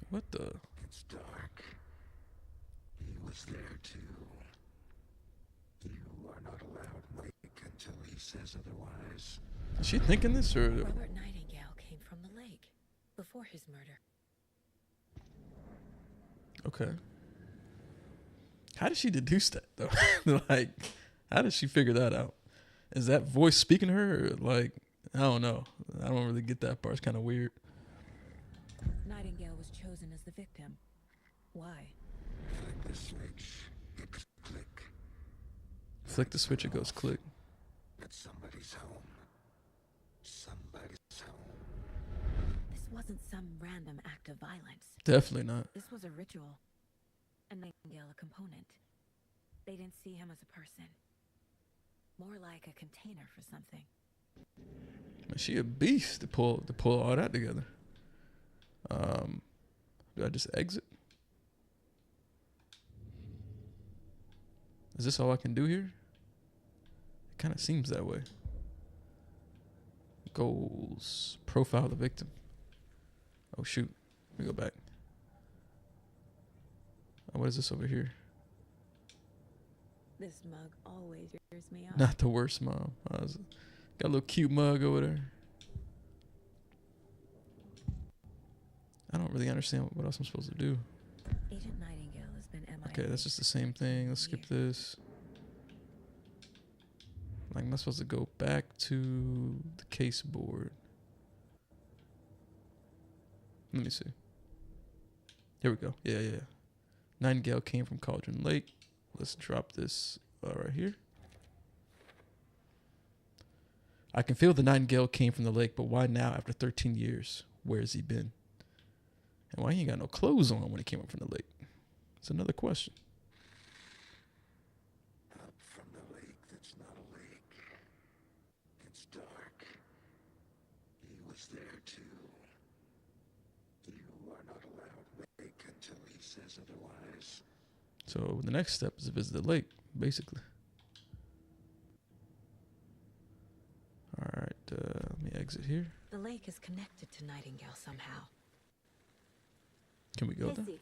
What the? It's dark. He was there too. You are not allowed wake until he says otherwise. Is she thinking this, or? Robert Nightingale came from the lake before his murder. Okay. How did she deduce that though? Like, how did she figure that out? Is that voice speaking to her, or like, I don't know. I don't really get that part. It's kind of weird. Nightingale was chosen as the victim. Why? Flick the switch. It click. Flick the switch, it goes click. But somebody's home. Somebody's home. This wasn't some random act of violence. Definitely not. This was a ritual. And Nightingale a component. They didn't see him as a person. More like a container for something. Man, she a beast to pull all that together. Do I just exit? Is this all I can do here? It kind of seems that way. Goals. Profile the victim. Oh shoot. Let me go back. Oh, what is this over here? This mug always wears me out. Not the worst mom. Got a little cute mug over there. I don't really understand what else I'm supposed to do. Agent Nightingale has been MIA. Okay, that's just the same thing. Let's skip this. Like, am I supposed to go back to the case board? Let me see. Here we go. Yeah. Nightingale came from Cauldron Lake. Let's drop this right here. I can feel the Nightingale came from the lake, but why now after 13 years? Where has he been? And why he ain't got no clothes on when he came up from the lake? It's another question. Up from the lake that's not a lake. It's dark. He was there too. You are not allowed wake until he says otherwise. So the next step is to visit the lake, basically. All right, let me exit here. The lake is connected to Nightingale somehow. Can we go there? Casey,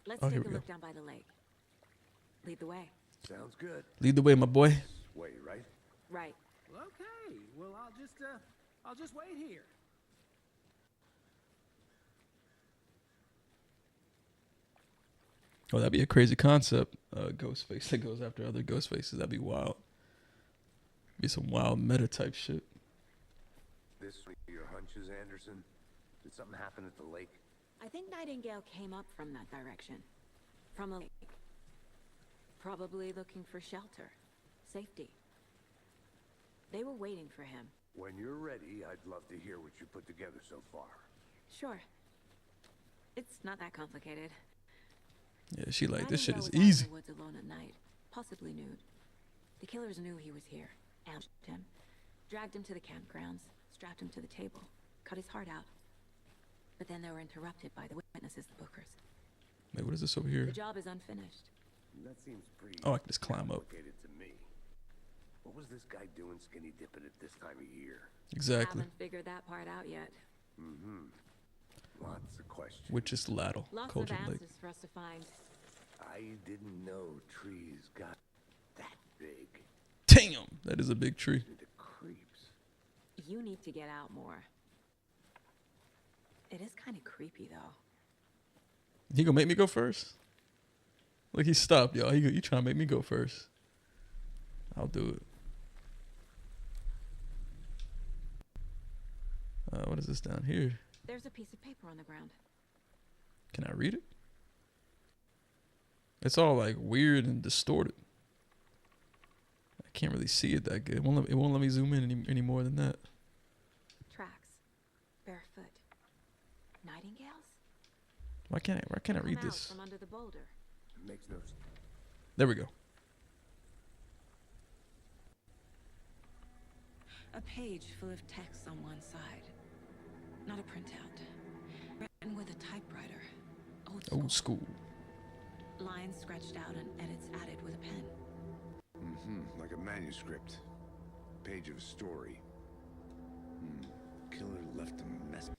let's Oh, take here a we look go. down by the lake. Lead the way. Sounds good. Lead the way, my boy. This way, right? Right. Okay, well, I'll just wait here. Oh, that'd be a crazy concept. Ghostface that goes after other ghost faces. That'd be wild. Be some wild meta type shit. This your hunches, Anderson? Did something happen at the lake? I think Nightingale came up from that direction. From the lake. Probably looking for shelter. Safety. They were waiting for him. When you're ready, I'd love to hear what you put together so far. Sure. It's not that complicated. Yeah, she like, this shit is Nightingale was out easy. in the woods alone at night, possibly nude. The killers knew he was here, ambushed him, dragged him to the campgrounds, strapped him to the table, cut his heart out. But then they were interrupted by the witnesses, the Bookers. Wait, what is this over here? The job is unfinished. That seems pretty Oh, I can just climb up. complicated to me. What was this guy doing skinny dipping at this time of year? Exactly. Haven't figured that part out yet. Lots of questions. Which is Laddle, Lots Cauldron of Lake. answers for us to find. I didn't know trees got that big. Damn, that is a big tree. The creeps. You need to get out more. It is kind of creepy, though. He gonna make me go first? Look, he stopped, y'all. He trying to make me go first. I'll do it. What is this down here? There's a piece of paper on the ground. Can I read it? It's all like weird and distorted. I can't really see it that good. It won't let me zoom in any more than that. Tracks. Barefoot. Nightingales? Why can't I read Come out this? from under the boulder. It makes no sense. There we go. A page full of text on one side. Not a printout. Written with a typewriter. Old school. Lines scratched out and edits added with a pen. Like a manuscript. Page of a story. Killer left a message.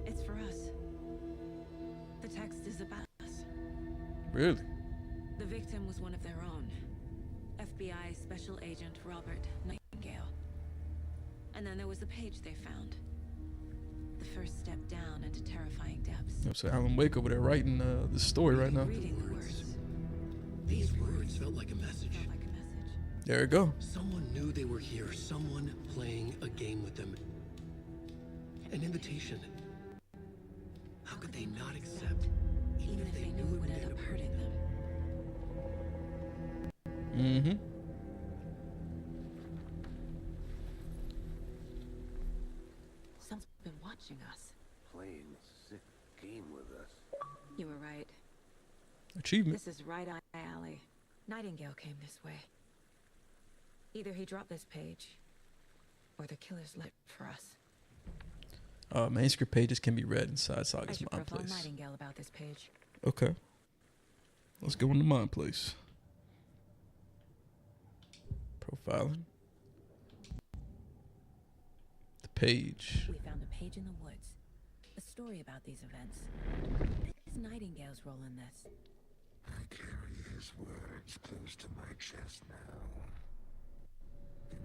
It's for us. The text is about us. Really? The victim was one of their own. FBI Special Agent Robert Nightingale. And then there was the page they found. The first step down into terrifying depths. So Alan Wake over there writing the story right now. Reading the words. These words felt like a message. Felt like a message. There you go. Someone knew they were here. Someone playing a game with them. An invitation. How could they not accept, Even if they knew it would end up hurting them. Mm-hmm. Someone's been watching us. Playing a sick game with us. You were right. Achievement. This is right on my alley. Nightingale came this way. Either he dropped this page, or the killers lit for us. Manuscript pages can be read inside I Saga's should Mind profile Place. Nightingale about this page. Okay. Let's go into Mind Place. Profiling. The page. We found a page in the woods. A story about these events. What is Nightingale's role in this? I carry his words close to my chest now.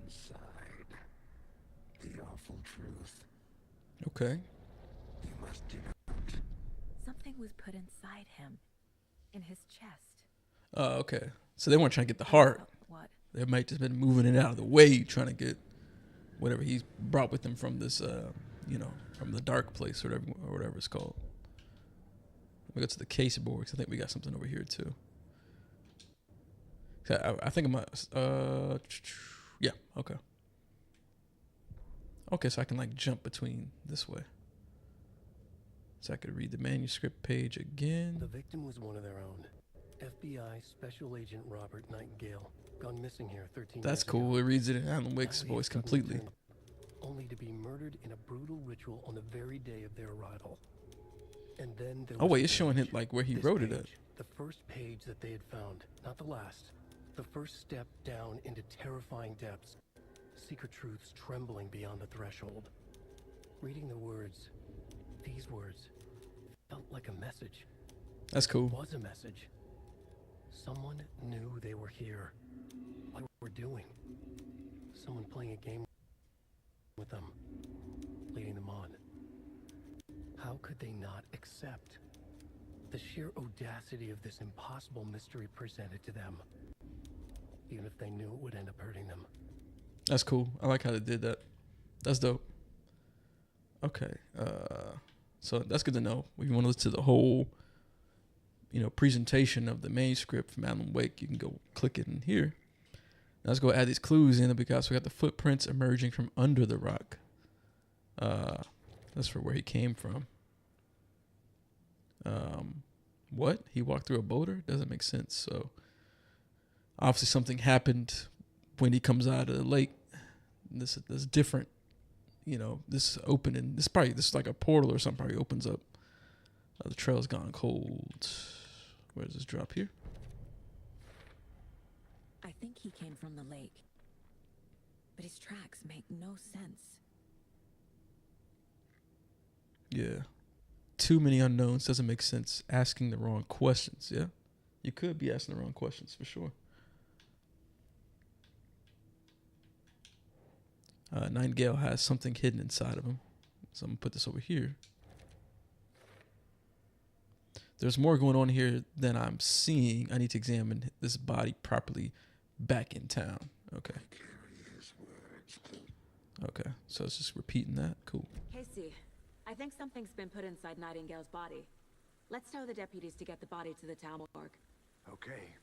Inside, the awful truth. Okay. You must denounce. Something was put inside him. In his chest. Okay. So they weren't trying to get the heart. What? They might just been moving it out of the way, trying to get whatever he's brought with him from this, from the dark place or whatever it's called. We go to the case board because I think we got something over here too. I think yeah, okay. Okay, so I can like jump between this way. So I could read the manuscript page again. The victim was one of their own. FBI Special Agent Robert Nightingale, gone missing here 13 That's years cool. ago. It reads it in Alan Wake's Now he voice had suddenly completely. turned, only to be murdered in a brutal ritual on the very day of their arrival. And then there Oh was wait, the it's showing it page. like where he This wrote it at. page, the first page that they had found, not the last. The first step down into terrifying depths. Secret truths trembling beyond the threshold. Reading the words, these words, felt like a message. That's cool. Was a message. Someone knew they were here. What we're doing. Someone playing a game with them. Leading them on. How could they not accept the sheer audacity of this impossible mystery presented to them? Even if they knew it would end up hurting them. That's cool. I like how they did that. That's dope. Okay. So that's good to know. If you want to listen to the whole, presentation of the manuscript from Alan Wake, you can go click it in here. Now let's go add these clues in because we got the footprints emerging from under the rock. That's for where he came from. What? He walked through a boulder? Doesn't make sense. So obviously something happened when he comes out of the lake. This is different. This is opening. This is like a portal or something. Probably opens up. The trail's gone cold. Where does this drop here? I think he came from the lake. But his tracks make no sense. Yeah. Too many unknowns doesn't make sense. Asking the wrong questions, yeah? You could be asking the wrong questions, for sure. Nightingale has something hidden inside of him. So I'm going to put this over here. There's more going on here than I'm seeing. I need to examine this body properly back in town. Okay. Okay, so it's just repeating that. Cool. Casey, I think something's been put inside Nightingale's body. Let's tell the deputies to get the body to the town morgue. Okay.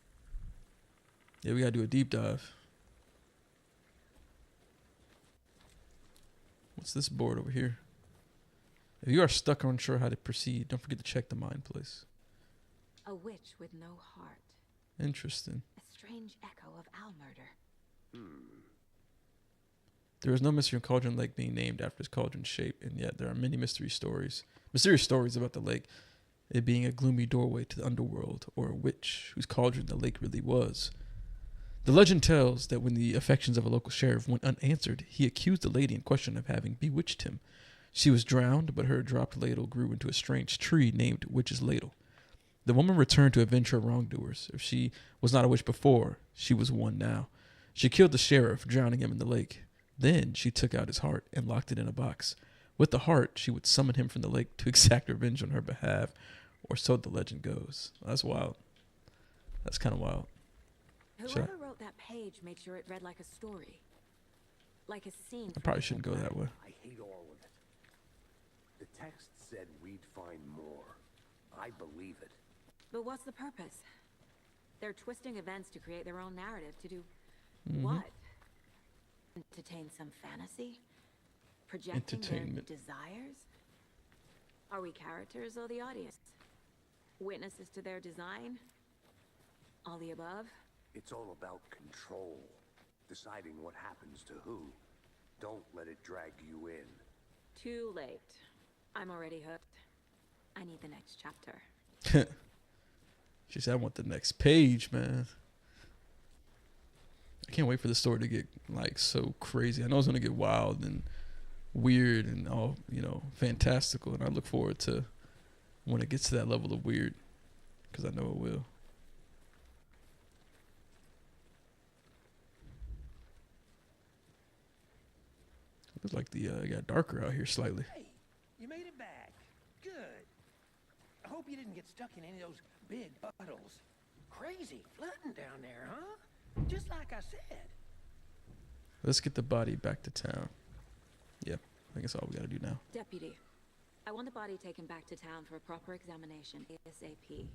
Yeah, we gotta do a deep dive. What's this board over here? If you are stuck or unsure how to proceed, don't forget to check the mind place. A witch with no heart. Interesting. A strange echo of Al murder. There is no mystery in Cauldron Lake being named after its cauldron shape, and yet there are many mysterious stories about the lake, it being a gloomy doorway to the underworld, or a witch whose cauldron the lake really was. The legend tells that when the affections of a local sheriff went unanswered, he accused the lady in question of having bewitched him. She was drowned, but her dropped ladle grew into a strange tree named Witch's Ladle. The woman returned to avenge her wrongdoers. If she was not a witch before, she was one now. She killed the sheriff, drowning him in the lake. Then she took out his heart and locked it in a box. With the heart, she would summon him from the lake to exact revenge on her behalf, or so the legend goes. That's wild. That's kind of wild. Whoever wrote that page made sure it read like a story. Like a scene. I probably shouldn't go that way. I hate all of it. The text said we'd find more. I believe it. But what's the purpose? They're twisting events to create their own narrative. To do what? Entertain some fantasy? Projecting their desires? Are we characters or the audience? Witnesses to their design? All the above? It's all about control. Deciding what happens to who. Don't let it drag you in. Too late. I'm already hooked. I need the next chapter. She said, I want the next page, man. I can't wait for the story to get, like, so crazy. I know it's going to get wild and weird and all, you know, fantastical. And I look forward to when it gets to that level of weird, because I know it will. Looks like it got darker out here slightly. Hey, you made it back. Good. I hope you didn't get stuck in any of those big puddles. Crazy flooding down there, huh? Just like I said. Let's get the body back to town. Yep, I think that's all we gotta do now. Deputy, I want the body taken back to town for a proper examination ASAP.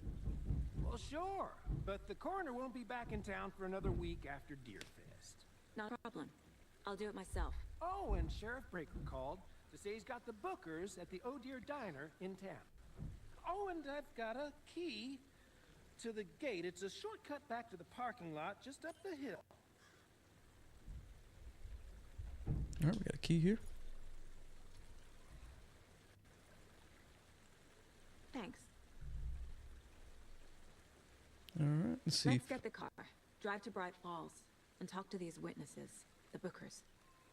Well, sure, but the coroner won't be back in town for another week after Deerfest. Not a problem. I'll do it myself. Oh, and Sheriff Breaker called to say he's got the Bookers at the Oh Deer Diner in town. Oh, and I've got a key to the gate. It's a shortcut back to the parking lot just up the hill. All right, we got a key here. Thanks. All right, let's see. Let's get the car, drive to Bright Falls, and talk to these witnesses, the Bookers.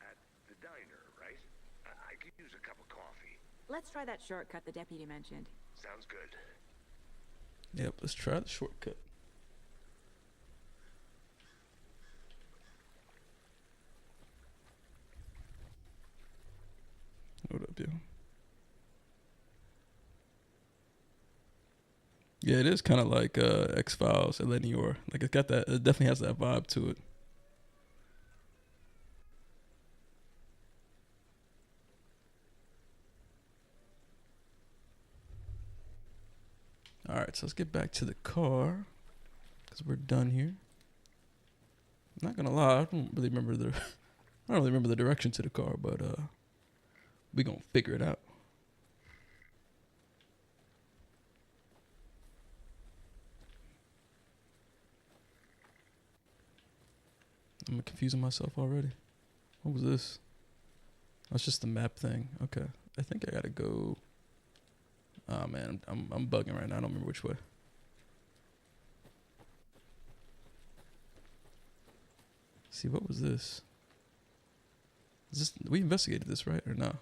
At the diner, right? I could use a cup of coffee. Let's try that shortcut the deputy mentioned. Sounds good. Yep, let's try the shortcut. What up, dude? Yeah, it is kind of like X-Files, Elenior. Like it's got that. It definitely has that vibe to it. All right, so let's get back to the car because we're done here. I'm not gonna lie, I don't really remember the direction to the car, but we gonna figure it out. I'm confusing myself already. What was this? That's just the map thing. Okay, I think I gotta go. Oh man, I'm bugging right now. I don't remember which way. See, what was this? Is this, we investigated this, right? Or no?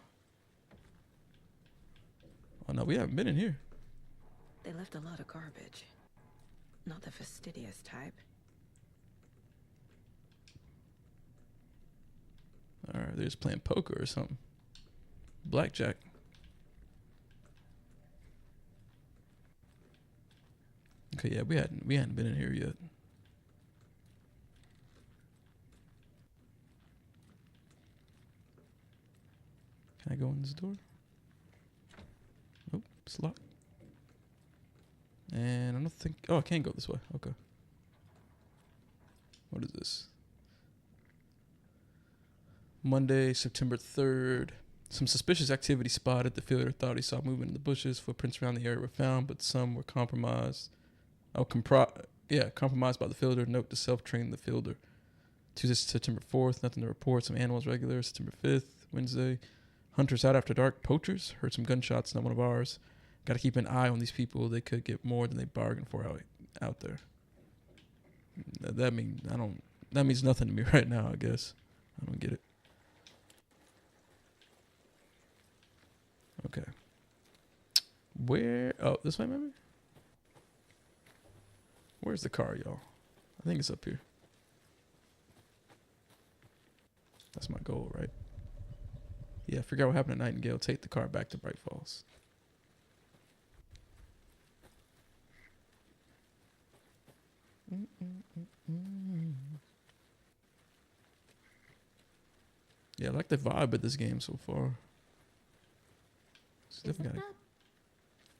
Oh, no, we haven't been in here. They left a lot of garbage. Not the fastidious type. Alright, they're just playing poker or something. Blackjack. Okay, yeah, we hadn't been in here yet. Can I go in this door? Nope, it's locked. And I don't think... Oh, I can't go this way. Okay. What is this? Monday, September 3rd. Some suspicious activity spotted. The fielder thought he saw movement in the bushes. Footprints around the area were found, but some were compromised. Compromised by the fielder. Note to self-train the fielder. Tuesday, September 4th. Nothing to report. Some animals regular. September 5th. Wednesday. Hunters out after dark. Poachers. Heard some gunshots. Not one of ours. Got to keep an eye on these people. They could get more than they bargained for out there. That means nothing to me right now, I guess. I don't get it. Okay. Where? Oh, this way maybe? Where's the car, y'all? I think it's up here. That's my goal, right? Yeah, figure out what happened to Nightingale. Take the car back to Bright Falls. Yeah, I like the vibe of this game so far. Isn't that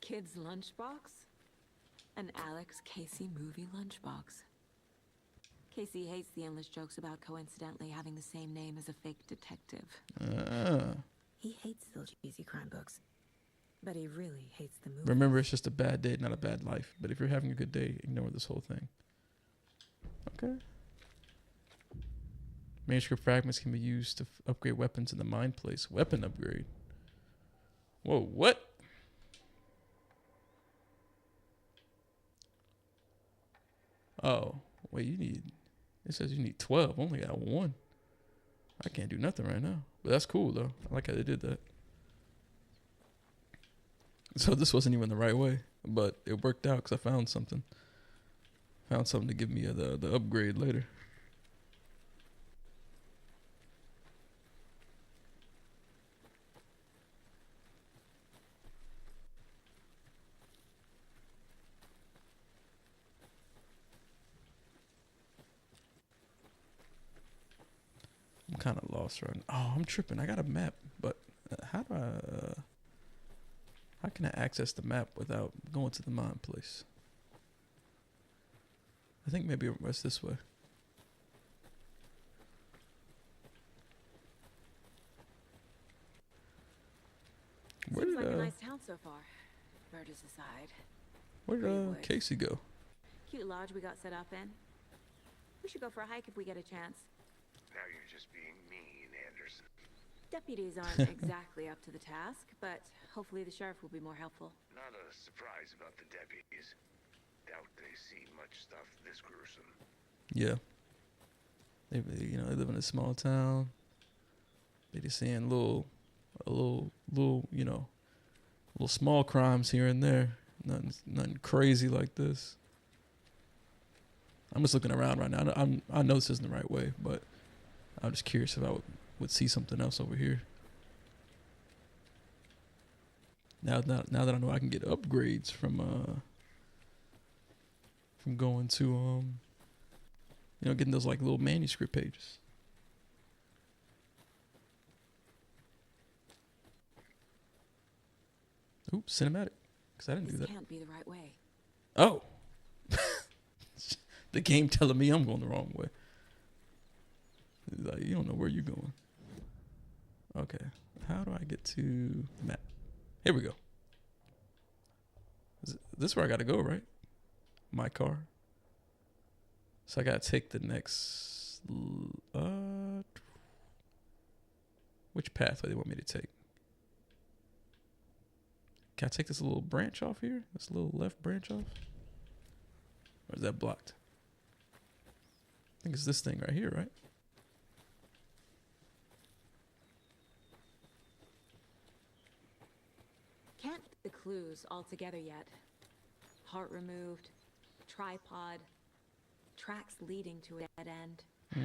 kid's lunchbox? An Alex Casey movie lunchbox. Casey hates the endless jokes about coincidentally having the same name as a fake detective. He hates those cheesy crime books, but he really hates the movie. Remember, it's just a bad day, not a bad life. But if you're having a good day, ignore this whole thing. Okay. Manuscript fragments can be used to upgrade weapons in the mine place. Weapon upgrade. Whoa, what? Oh, wait, it says you need 12. Only got 1. I can't do nothing right now. But that's cool, though. I like how they did that. So this wasn't even the right way, but it worked out because I found something. Found something to give me the upgrade later. I'm kind of lost right now. Oh, I'm tripping. I got a map, but how can I access the map without going to the mine place? I think maybe it's this way. Seems like a nice town so far. Murders aside. Where did Casey go? Cute lodge we got set up in. We should go for a hike if we get a chance. Now you're just being mean, Anderson. Deputies aren't exactly up to the task, but hopefully the sheriff will be more helpful. Not a surprise about the deputies. Doubt they see much stuff this gruesome. Yeah. They live in a small town. They just seeing little small crimes here and there. Nothing crazy like this. I'm just looking around right now. I know this isn't the right way, but I'm just curious if I would see something else over here. Now that I know I can get upgrades from going to getting those like little manuscript pages. Oops, cinematic. Because I didn't do that. This can't be the right way. Oh. The game telling me I'm going the wrong way. Like, you don't know where you're going. Okay. How do I get to map? Here we go. This is where I got to go, right? My car. So I got to take the next... which pathway they want me to take? Can I take this little branch off here? This little left branch off? Or is that blocked? I think it's this thing right here, right? clues all together yet. Heart removed, tripod, tracks leading to a dead end. A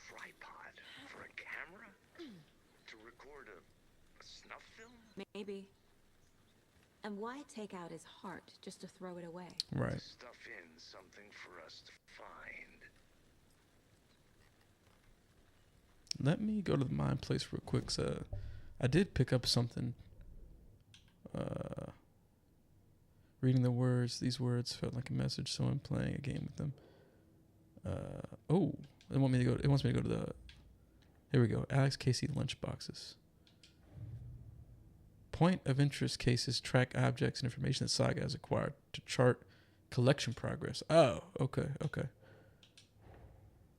tripod for a camera? To record a snuff film? Maybe. And why take out his heart just to throw it away? Right. Stuff in something for us to find. Let me go to the mine place real quick. So I did pick up something. Reading the words, these words felt like a message, so I'm playing a game with them. It wants me to go to the. Here we go. Alex Casey lunchboxes. Point of interest cases track objects and information that Saga has acquired to chart collection progress. Oh, okay.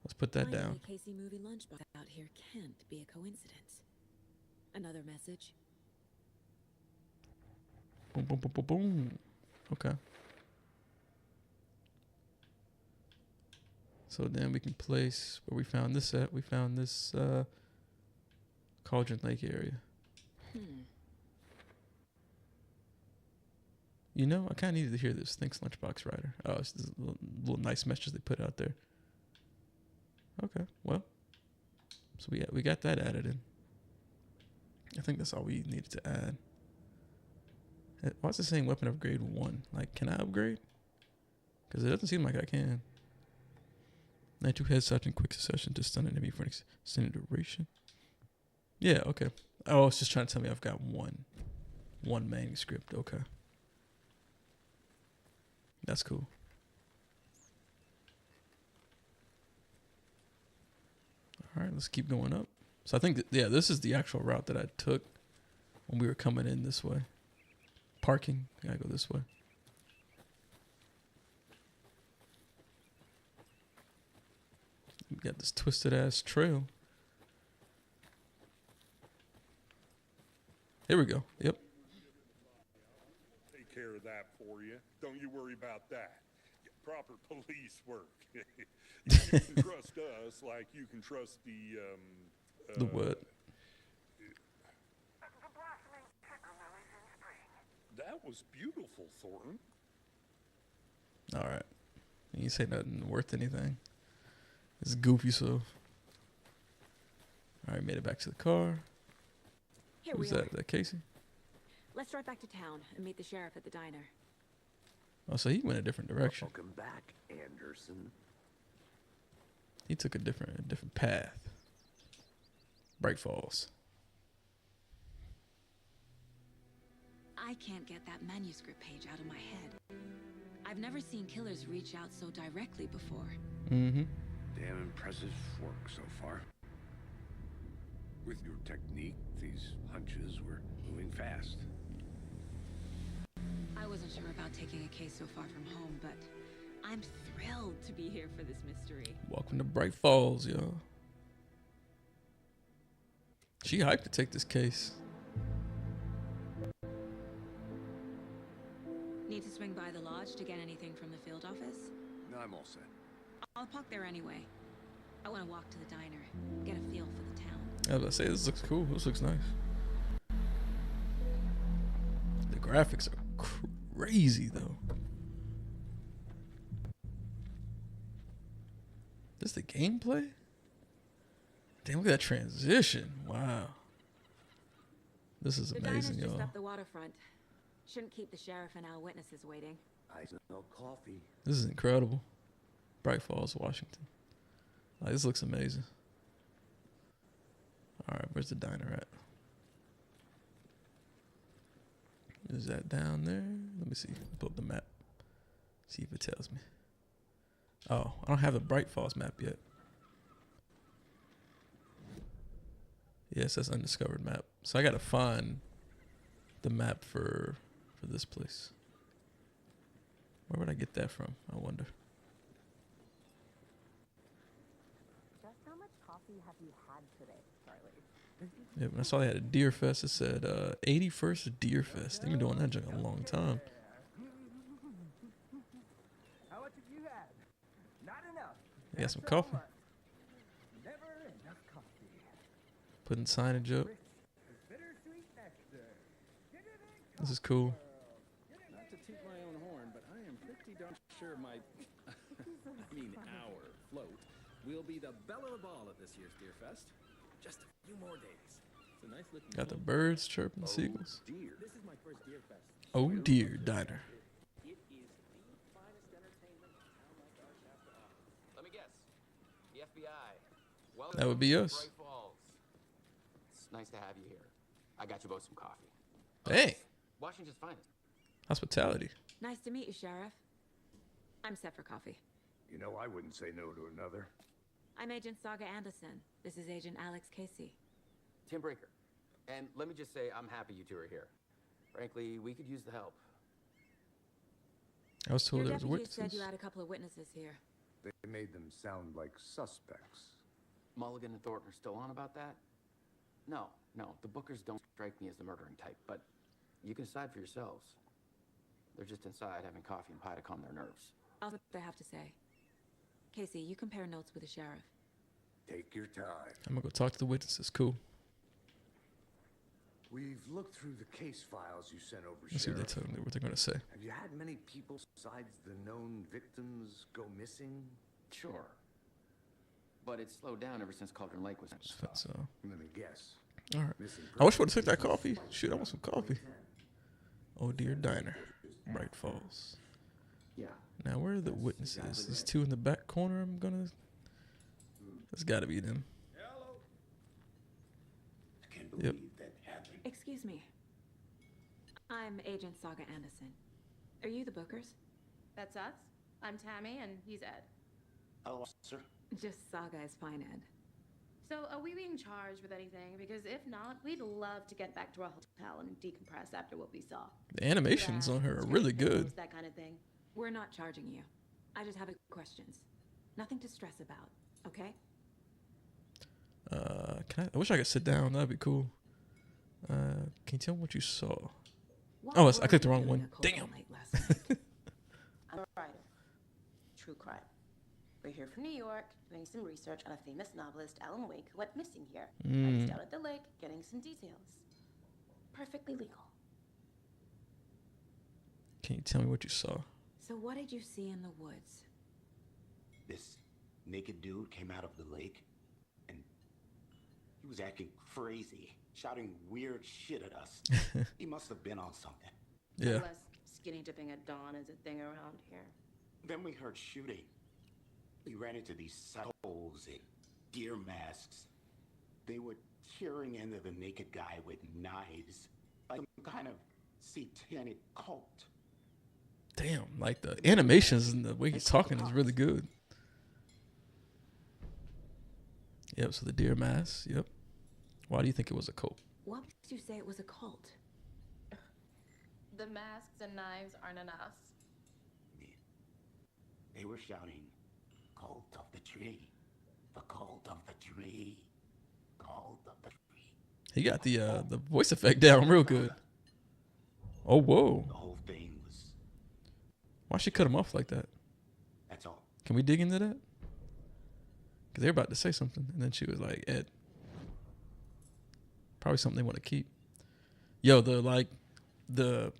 Let's put that down. A Casey movie lunchbox out here can't be a coincidence. Another message. Boom, boom, boom, boom, boom. Okay. So then we can place where we found this at. We found this Cauldron Lake area. You know, I kind of needed to hear this. Thanks, Lunchbox Rider. Oh, it's this little nice message they put out there. Okay, well, so we got that added in. I think that's all we needed to add. Why is it saying weapon upgrade 1? Like, can I upgrade? Because it doesn't seem like I can. Night 2 headshot in quick succession to stun an enemy for an extended duration. Yeah, okay. Oh, it's just trying to tell me I've got one manuscript. Okay. That's cool. All right, let's keep going up. So I think this is the actual route that I took when we were coming in this way. Parking, I gotta go this way. We got this twisted ass trail. Here we go. Yep. Take care of that for you. Don't you worry about that. Proper police work. You can trust us like you can trust the what? That was beautiful, Thornton. All right. You say nothing worth anything. It's goofy stuff. All right, made it back to the car. Here Who's we are. that? That Casey? Let's drive back to town and meet the sheriff at the diner. Oh, so he went a different direction. Welcome back, Anderson. He took a different path. Bright Falls. I can't get that manuscript page out of my head. I've never seen killers reach out so directly before. Mm-hmm. Damn impressive work so far. With your technique, these hunches were moving fast. I wasn't sure about taking a case so far from home, but I'm thrilled to be here for this mystery. Welcome to Bright Falls, y'all. She hyped to take this case. Need to swing by the lodge to get anything from the field office? No, I'm all set. I'll park there anyway. I want to walk to the diner, get a feel for the town. I was about to say, this looks cool. This looks nice. The graphics are crazy, though. This the gameplay? Damn, look at that transition. Wow. This is amazing, The diner's y'all. just up the waterfront. Shouldn't keep the sheriff and our witnesses waiting. I smell coffee. This is incredible. Bright Falls, Washington. Like, this looks amazing. All right, where's the diner at? Is that down there? Let me see. Pull up the map. See if it tells me. Oh, I don't have the Bright Falls map yet. Yes, that's undiscovered map. So I gotta find the map for this place. Where would I get that from? I wonder. Just how much coffee have you had today, Charlie? Yeah, when I saw they had a Deer Fest, it said 81st Deer Fest. They've been doing that junk a long time. How much have you had? Not enough. They got some coffee. Never enough coffee. Putting signage up. This is cool. aren't sure my, I mean our float will be the belle of the ball at this year's Deer Fest. Just a few more days. It's a nice looking. Got the birds chirping, seagulls. Deer. This is my first Deer Fest. Oh dear, diner. It is the finest entertainment town like ours has to offer. Let me guess. The FBI. Welcome That would be to us. Bright Falls. It's nice to have you here. I got you both some coffee. Hey, Washington's finest. hospitality. Nice to meet you, Sheriff. I'm set for coffee. You know, I wouldn't say no to another. I'm Agent Saga Anderson. This is Agent Alex Casey. Tim Brinker. And let me just say, I'm happy you two are here. Frankly, we could use the help. I was told Your there was deputy said witnesses. you had a couple of witnesses here. They made them sound like suspects. Mulligan and Thornton are still on about that? No, the Bookers don't strike me as the murdering type, but you can decide for yourselves. They're just inside having coffee and pie to calm their nerves. I'll see what they have to say. Casey, you compare notes with the sheriff. Take your time. I'm gonna go talk to the witnesses. Cool. We've looked through the case files you sent over, Let's see what Sheriff. what they're gonna say. Have you had many people besides the known victims go missing? Sure. But it's slowed down ever since Cauldron Lake was So, Let me guess. all right. Missing I wish I would have took that coffee. Shoot, I want some coffee. Oh dear, diner, Bright Falls. Yeah. Now where are the witnesses? These two in the back corner. I'm gonna. That's got to be them. Hello. I can't Yep. believe that happened. Excuse me. I'm Agent Saga Anderson. Are you the Bookers? That's us. I'm Tammy, and he's Ed. Hello, sir. Just Saga is fine, Ed. So, are we being charged with anything? Because if not, we'd love to get back to our hotel and decompress after what we saw. The animations on her are really good. That kind of thing. We're not charging you. I just have questions. Nothing to stress about, okay? I wish I could sit down. That'd be cool. Can you tell me what you saw? What Oh, I were clicked the you wrong doing one. at Cold Damn. Lake last night? I'm a writer. True crime. We're here from New York, doing some research on a famous novelist, Alan Wake, who went missing here. I was down at the lake, getting some details. Perfectly legal. Can you tell me what you saw? So what did you see in the woods? This naked dude came out of the lake, and he was acting crazy, shouting weird shit at us. He must have been on something. Yeah. Unless skinny dipping at dawn is a thing around here. Then we heard shooting. We ran into these souls in deer masks. They were tearing into the naked guy with knives, like some kind of satanic cult. Damn, like the animations and the way he's talking is really good. Yep, so the deer mask. Yep. Why do you think it was a cult? What makes you say it was a cult? The masks and knives aren't enough. They were shouting, "Cult of the tree, the cult of the tree, cult of the tree." He got the voice effect down real good. Oh whoa! The whole thing was. Why she cut him off like that? That's all. Can we dig into that? Because they're about to say something, and then she was like, "Ed." Probably something they want to keep. Yo, the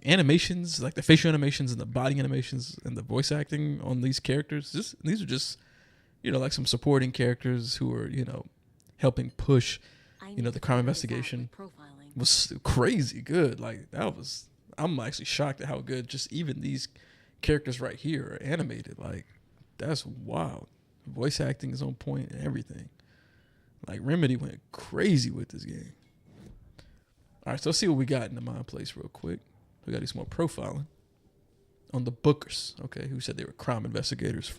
animations, like the facial animations and the body animations and the voice acting on these characters. These are just, like some supporting characters who are, helping push, the crime investigation. Was crazy good. Like I'm actually shocked at how good just even these characters right here are animated. Like that's wild. Voice acting is on point and everything. Like Remedy went crazy with this game. All right, so let's see what we got in the Mind Place real quick. We got to do some more profiling on the Bookers, okay, who said they were crime investigators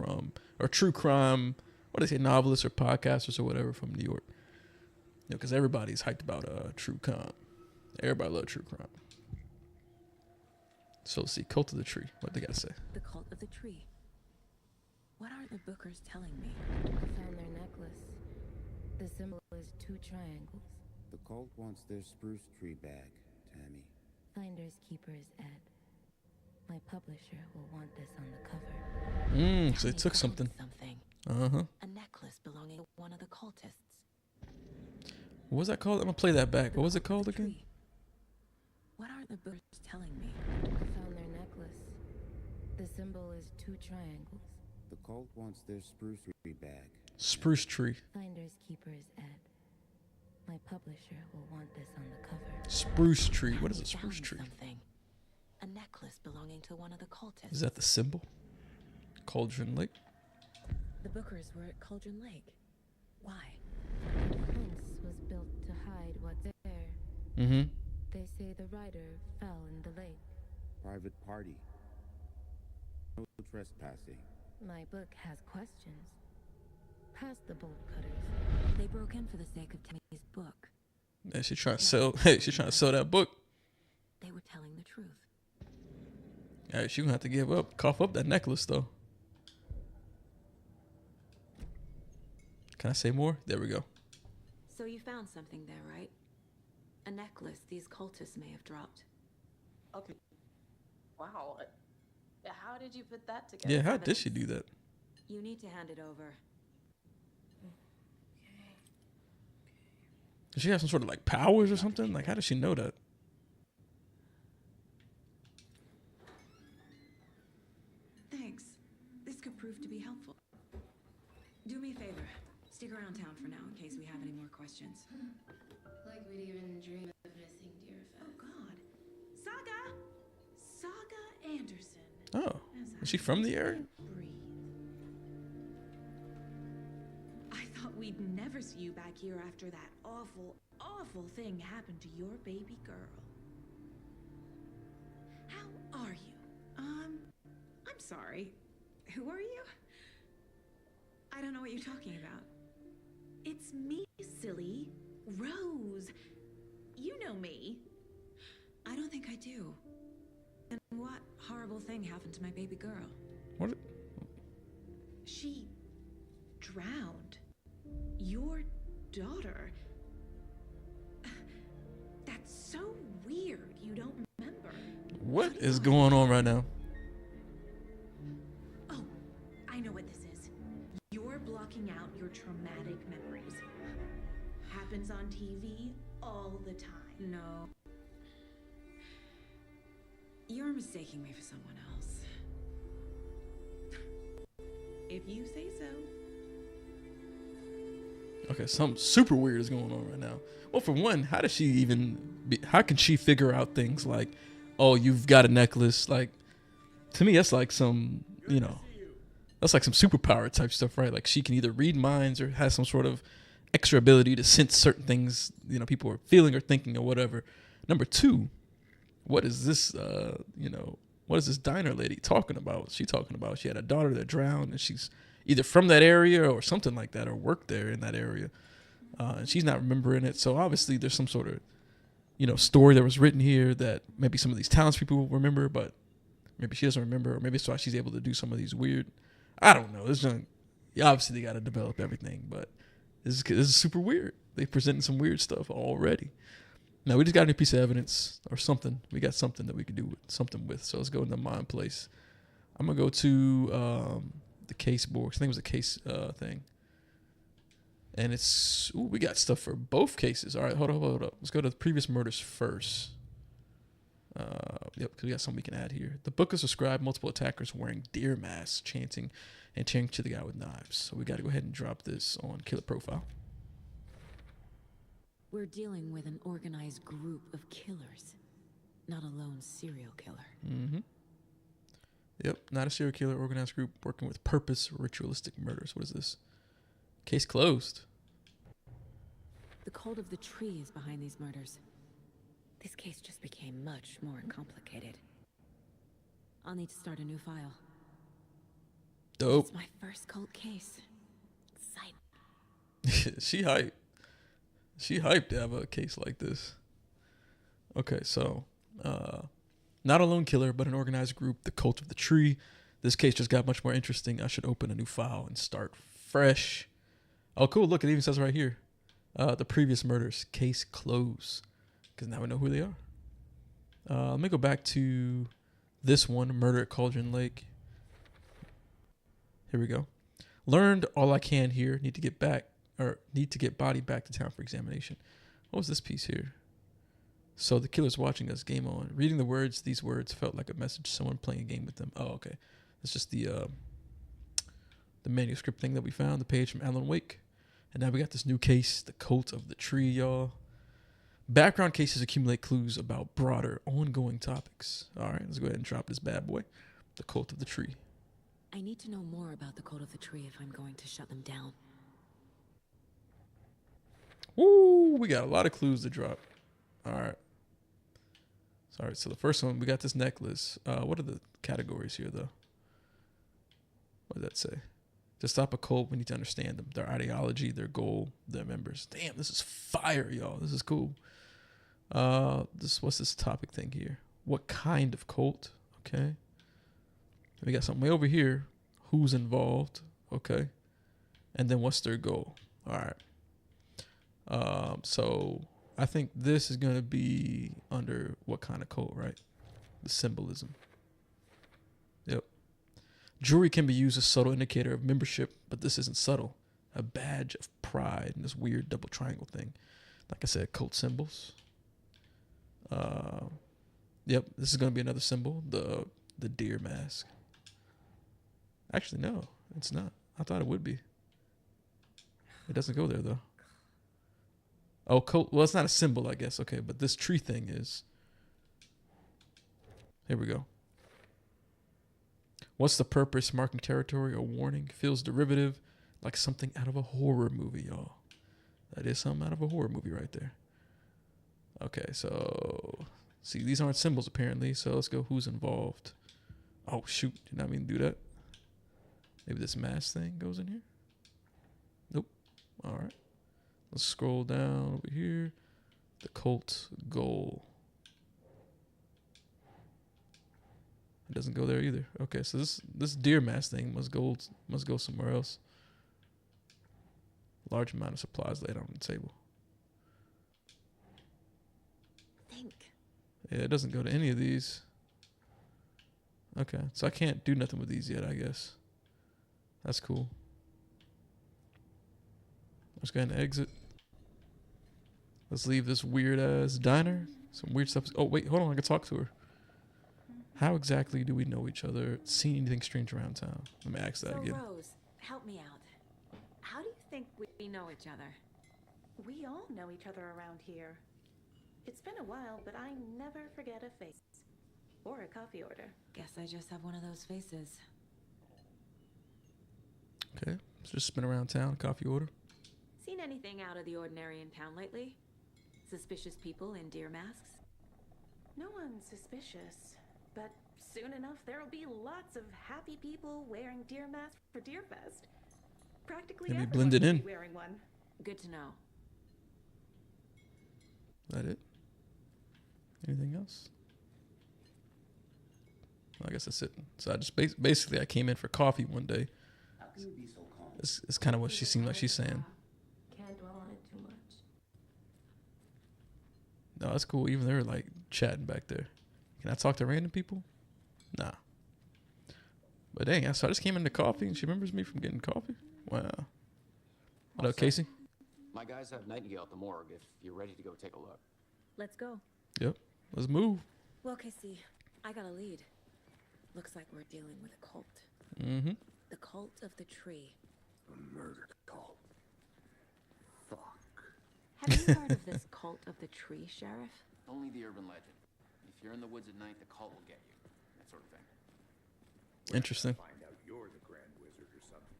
or true crime, what do they say, novelists or podcasters or whatever from New York. Because everybody's hyped about true crime. Everybody loves true crime. So let's see, Cult of the Tree. What they got to say? The Cult of the Tree. What are the Bookers telling me? I found their necklace. The symbol is 2 triangles. The cult wants their spruce tree back, Tammy. Finders keepers, Ed. My publisher will want this on the cover. So they took something. Uh-huh. A necklace belonging to one of the cultists. What was that called? I'm going to play that back. What was it called again? What are the Bookers telling me? I found their necklace. The symbol 2 triangles. The cult wants their spruce tree back. Spruce tree. Finders keepers, Ed. My publisher will want this on the cover. Spruce tree. What is a spruce tree? Something. A necklace belonging to one of the cultists. Is that the symbol? Cauldron Lake? The Bookers were at Cauldron Lake. Why? The fence was built to hide what's there. Mm-hmm. They say the rider fell in the lake. Private party. No trespassing. My book has questions. Past the bolt cutters. They broke in for the sake of Tammy's book. Man, she's trying to sell. Hey, she's trying to sell that book. They were telling the truth. Hey, she gonna have to give up, cough up that necklace though. Can I say more? There we go. So you found something there, right? A necklace these cultists may have dropped. Okay. Wow. How did you put that together? Yeah, how did she do that? You need to hand it over. Does she have some sort of like powers or something? Like, how does she know that? Thanks. This could prove to be helpful. Do me a favor. Stick around town for now in case we have any more questions. Like we'd even dream of missing Deerfest. Oh, God. Saga Anderson. Oh, is she from the area? I thought we'd never see you back here after that awful, awful thing happened to your baby girl. How are you? I'm sorry. Who are you? I don't know what you're talking about. It's me, silly. Rose. You know me. I don't think I do. And what horrible thing happened to my baby girl? What? She drowned. Your daughter. That's so weird. You don't remember. What is going on right now? Oh, I know what this is. You're blocking out your traumatic memories. Happens on TV all the time. No. You're mistaking me for someone else. If you say so. Okay, something super weird is going on right now. Well, for one, how does she even how can she figure out things like, oh, you've got a necklace? Like, to me, that's like some, that's like some superpower type stuff, right? Like she can either read minds or has some sort of extra ability to sense certain things, people are feeling or thinking or whatever. Number two, what is this, what is this diner lady talking about? She talking about she had a daughter that drowned and she's either from that area or something like that, or worked there in that area. And she's not remembering it. So obviously there's some sort of, story that was written here that maybe some of these townspeople will remember, but maybe she doesn't remember, or maybe it's why she's able to do some of these weird, I don't know. Obviously they got to develop everything, but this is super weird. They presenting some weird stuff already. Now we just got a new piece of evidence or something. We got something that we could do something with. So let's go in the mind place. I'm gonna go to the case board. I think it was a case thing. And we got stuff for both cases. All right, hold up. Let's go to the previous murders first. Yep, because we got something we can add here. The book has described multiple attackers wearing deer masks, chanting and cheering to the guy with knives. So we got to go ahead and drop this on Killer Profile. We're dealing with an organized group of killers, not a lone serial killer. Mm-hmm. Yep, not a serial killer, organized group working with purpose, ritualistic murders. What is this? Case closed. The cult of the tree is behind these murders. This case just became much more complicated. I'll need to start a new file. Dope. It's my first cult case. She hyped. She hyped to have a case like this. Okay, so not a lone killer, but an organized group, the cult of the tree. This case just got much more interesting. I should open a new file and start fresh. Oh, cool. Look, it even says right here. The previous murders, case closed. Because now we know who they are. Let me go back to this one, Murder at Cauldron Lake. Here we go. Learned all I can here. Need to get body back to town for examination. What was this piece here? So the killer's watching us. Game on. Reading the words, these words felt like a message. Someone playing a game with them. Oh, okay. It's just the manuscript thing that we found, the page from Alan Wake. And now we got this new case, the Cult of the Tree, y'all. Background cases accumulate clues about broader, ongoing topics. All right, let's go ahead and drop this bad boy, the Cult of the Tree. I need to know more about the Cult of the Tree if I'm going to shut them down. Woo, we got a lot of clues to drop. All right. Sorry, so the first one, we got this necklace. What are the categories here, though? What does that say? To stop a cult, we need to understand them, their ideology, their goal, their members. Damn, this is fire, y'all. This is cool. What's this topic thing here? What kind of cult? Okay. We got something way over here. Who's involved? Okay. And then what's their goal? All right. So I think this is going to be under what kind of cult, right? The symbolism. Yep. Jewelry can be used as a subtle indicator of membership, but this isn't subtle. A badge of pride and this weird double triangle thing. Like I said, cult symbols. Yep, this is going to be another symbol, the deer mask. Actually, no, it's not. I thought it would be. It doesn't go there, though. Oh, cult. Well, it's not a symbol, I guess. Okay, but this tree thing is. Here we go. What's the purpose? Marking territory or warning? Feels derivative, like something out of a horror movie, y'all. That is something out of a horror movie right there. Okay, so see, these aren't symbols apparently. So let's go. Who's involved? Oh shoot! Did not mean to do that. Maybe this mask thing goes in here. Nope. All right. Let's scroll down over here. The cult goal. It doesn't go there either. Okay, so this deer mask thing must go somewhere else. Large amount of supplies laid on the table. Think. Yeah, it doesn't go to any of these. Okay, so I can't do nothing with these yet, I guess. That's cool. Let's go ahead and exit. Let's leave this weird ass diner. Some weird stuff. Oh wait, hold on, I can talk to her. How exactly do we know each other? Seen anything strange around town? Let me ask that So, again. Rose, help me out. How do you think we know each other? We all know each other around here. It's been a while, but I never forget a face. Or a coffee order. Guess I just have one of those faces. Okay, let's just spin around town, coffee order. Seen anything out of the ordinary in town lately? Suspicious people in deer masks? No one's suspicious. But soon enough, there'll be lots of happy people wearing deer masks for Deerfest. Practically Maybe everyone blended will in. be wearing one. Good to know. That it? Anything else? Well, I guess that's it. So I just basically I came in for coffee one day. How can you be so calm? It's kind of what she seemed like she's saying. Can't dwell on it too much. No, that's cool. Even they were like chatting back there. Can I talk to random people? Nah. But dang, so I just came into coffee and she remembers me from getting coffee? Wow. What up, Casey? My guys have Nightingale at the morgue if you're ready to go take a look. Let's go. Yep. Let's move. Well, Casey, I got a lead. Looks like we're dealing with a cult. Mm-hmm. The Cult of the Tree. A murder cult. Fuck. Have you heard of this Cult of the Tree, Sheriff? Only the urban legend. If you're in the woods at night, the cult will get you. That sort of thing. Interesting. Find out you're the Grand Wizard or something.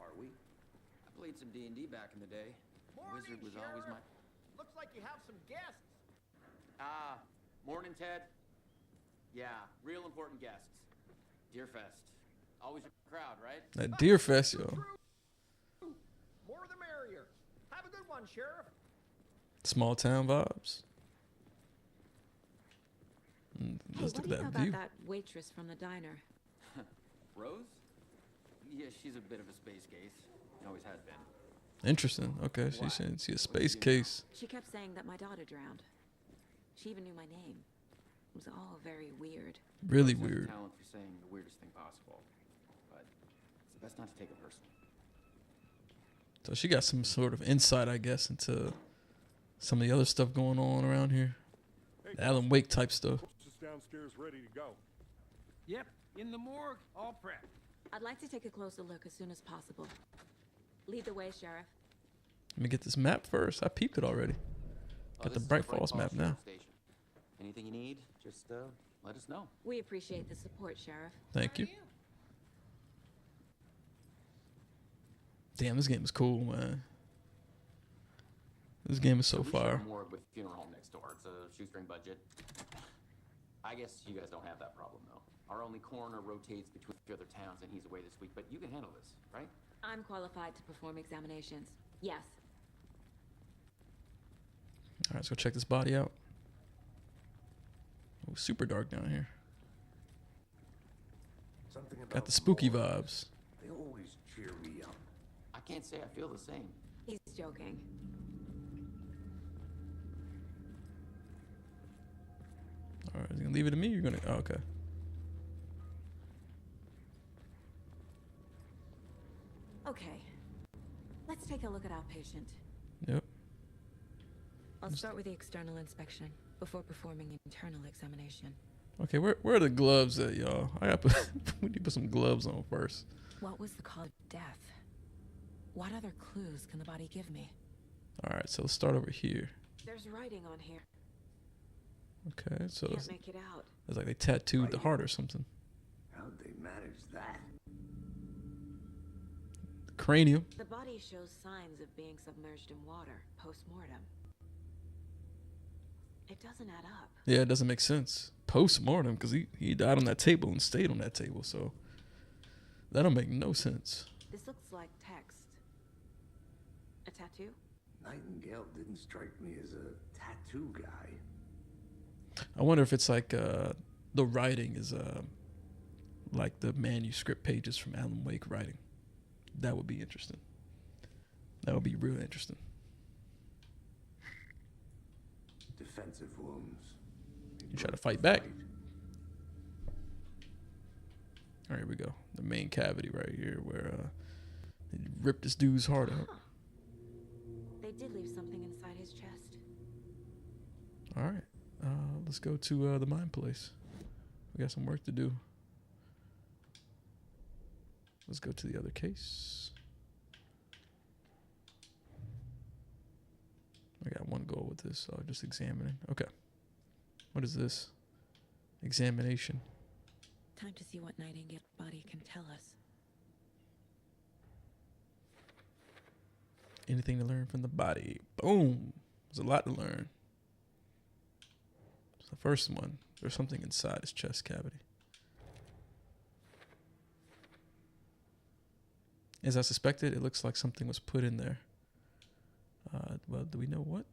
Are we? I played some D&D back in the day. Wizard was always my... Looks like you have some guests. Morning, Ted. Yeah, real important guests. Deerfest. Always a crowd, right? That Deerfest, yo. More the merrier. Have a good one, Sheriff. Small town vibes. Hey, Just what look do you at know that view. about that waitress from the diner? Rose? Yeah, she's a bit of a space case. Always has been. Interesting. Okay, she's saying she a space case. She kept saying that my daughter drowned. She even knew my name. It was all very weird. Really Rose has weird. talent for saying the weirdest thing possible. But it's best not to take it personally. So she got some sort of insight, I guess, into some of the other stuff going on around here. Hey, Alan Wake type stuff. Just downstairs ready to go. Yep, in the morgue, all prepped. I'd like to take a closer look as soon as possible. Lead the way, Sheriff. Let me get this map first. I peeped it already. Got the Bright Falls map now. Station. Anything you need, just let us know. We appreciate the support, Sheriff. Thank you. Damn, this game is cool, man. This game is so far. More with funeral home next door. It's a shoestring budget. I guess you guys don't have that problem though. Our only coroner rotates between a few other towns, and he's away this week. But you can handle this, right? I'm qualified to perform examinations. Yes. All right, let's go check this body out. Oh, super dark down here. Something about Got the spooky vibes. They always cheer me up. I can't say I feel the same. He's joking. All right, is he gonna leave it to me? You're gonna? Oh, okay. Okay. Let's take a look at our patient. Yep. I'll start with the external inspection before performing internal examination. Okay, where are the gloves at, y'all? I got we need to put some gloves on first. What was the cause of death? What other clues can the body give me? All right, so let's start over here. There's writing on here. Okay, so Can't make it out. it's like they tattooed the heart or something. How'd they manage that? Cranium. The body shows signs of being submerged in water post-mortem. It doesn't add up. Yeah, it doesn't make sense. Post-mortem, because he died on that table and stayed on that table, so that don't make no sense. This looks like text. A tattoo? Nightingale didn't strike me as a tattoo guy. I wonder if it's like the writing is like the manuscript pages from Alan Wake writing. That would be interesting. That would be real interesting. Defensive wounds. You try to fight back. All right, here we go. The main cavity right here where they ripped this dude's heart out. They did leave something inside his chest. All right. Let's go to the mine place. We got some work to do. Let's go to the other case. I got one goal with this, so just examining. Okay. What is this? Examination. Time to see what Nightingale's body can tell us. Anything to learn from the body. Boom. There's a lot to learn. So the first one, there's something inside his chest cavity. As I suspected, it looks like something was put in there. Well, do we know what?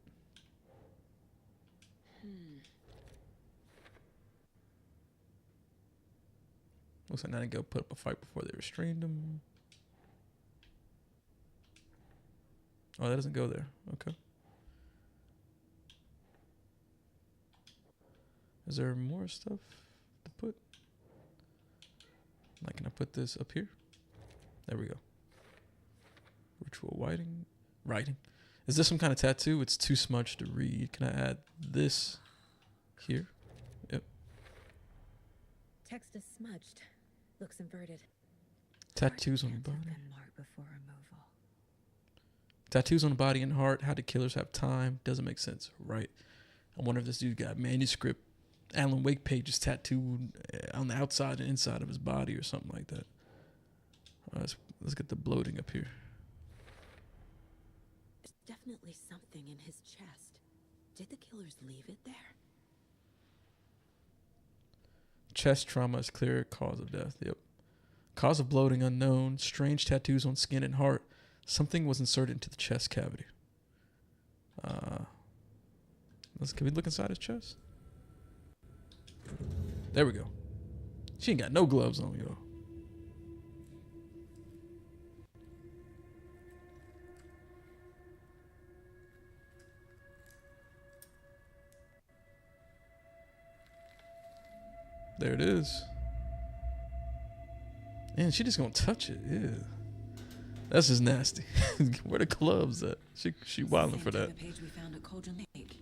Looks like Nightingale put up a fight before they restrained him. Oh, that doesn't go there. Okay. Is there more stuff to put? Like, can I put this up here? There we go. Ritual writing. Is this some kind of tattoo? It's too smudged to read. Can I add this here? Yep. Text is smudged. Looks inverted. Tattoos on the body. Marked before removal. Tattoos on the body and heart. How do killers have time? Doesn't make sense, right? I wonder if this dude got manuscript Alan Wake pages tattooed on the outside and inside of his body or something like that. Let's get the bloating up here. There's definitely something in his chest. Did the killers leave it there? Chest trauma is clear cause of death. Yep. Cause of bloating unknown. Strange tattoos on skin and heart. Something was inserted into the chest cavity. Can we look inside his chest? There we go. She ain't got no gloves on, yo. There it is. And she just gonna touch it. Yeah. That's just nasty. Where the gloves at? She wilding for that. The page we found at Cauldron Lake.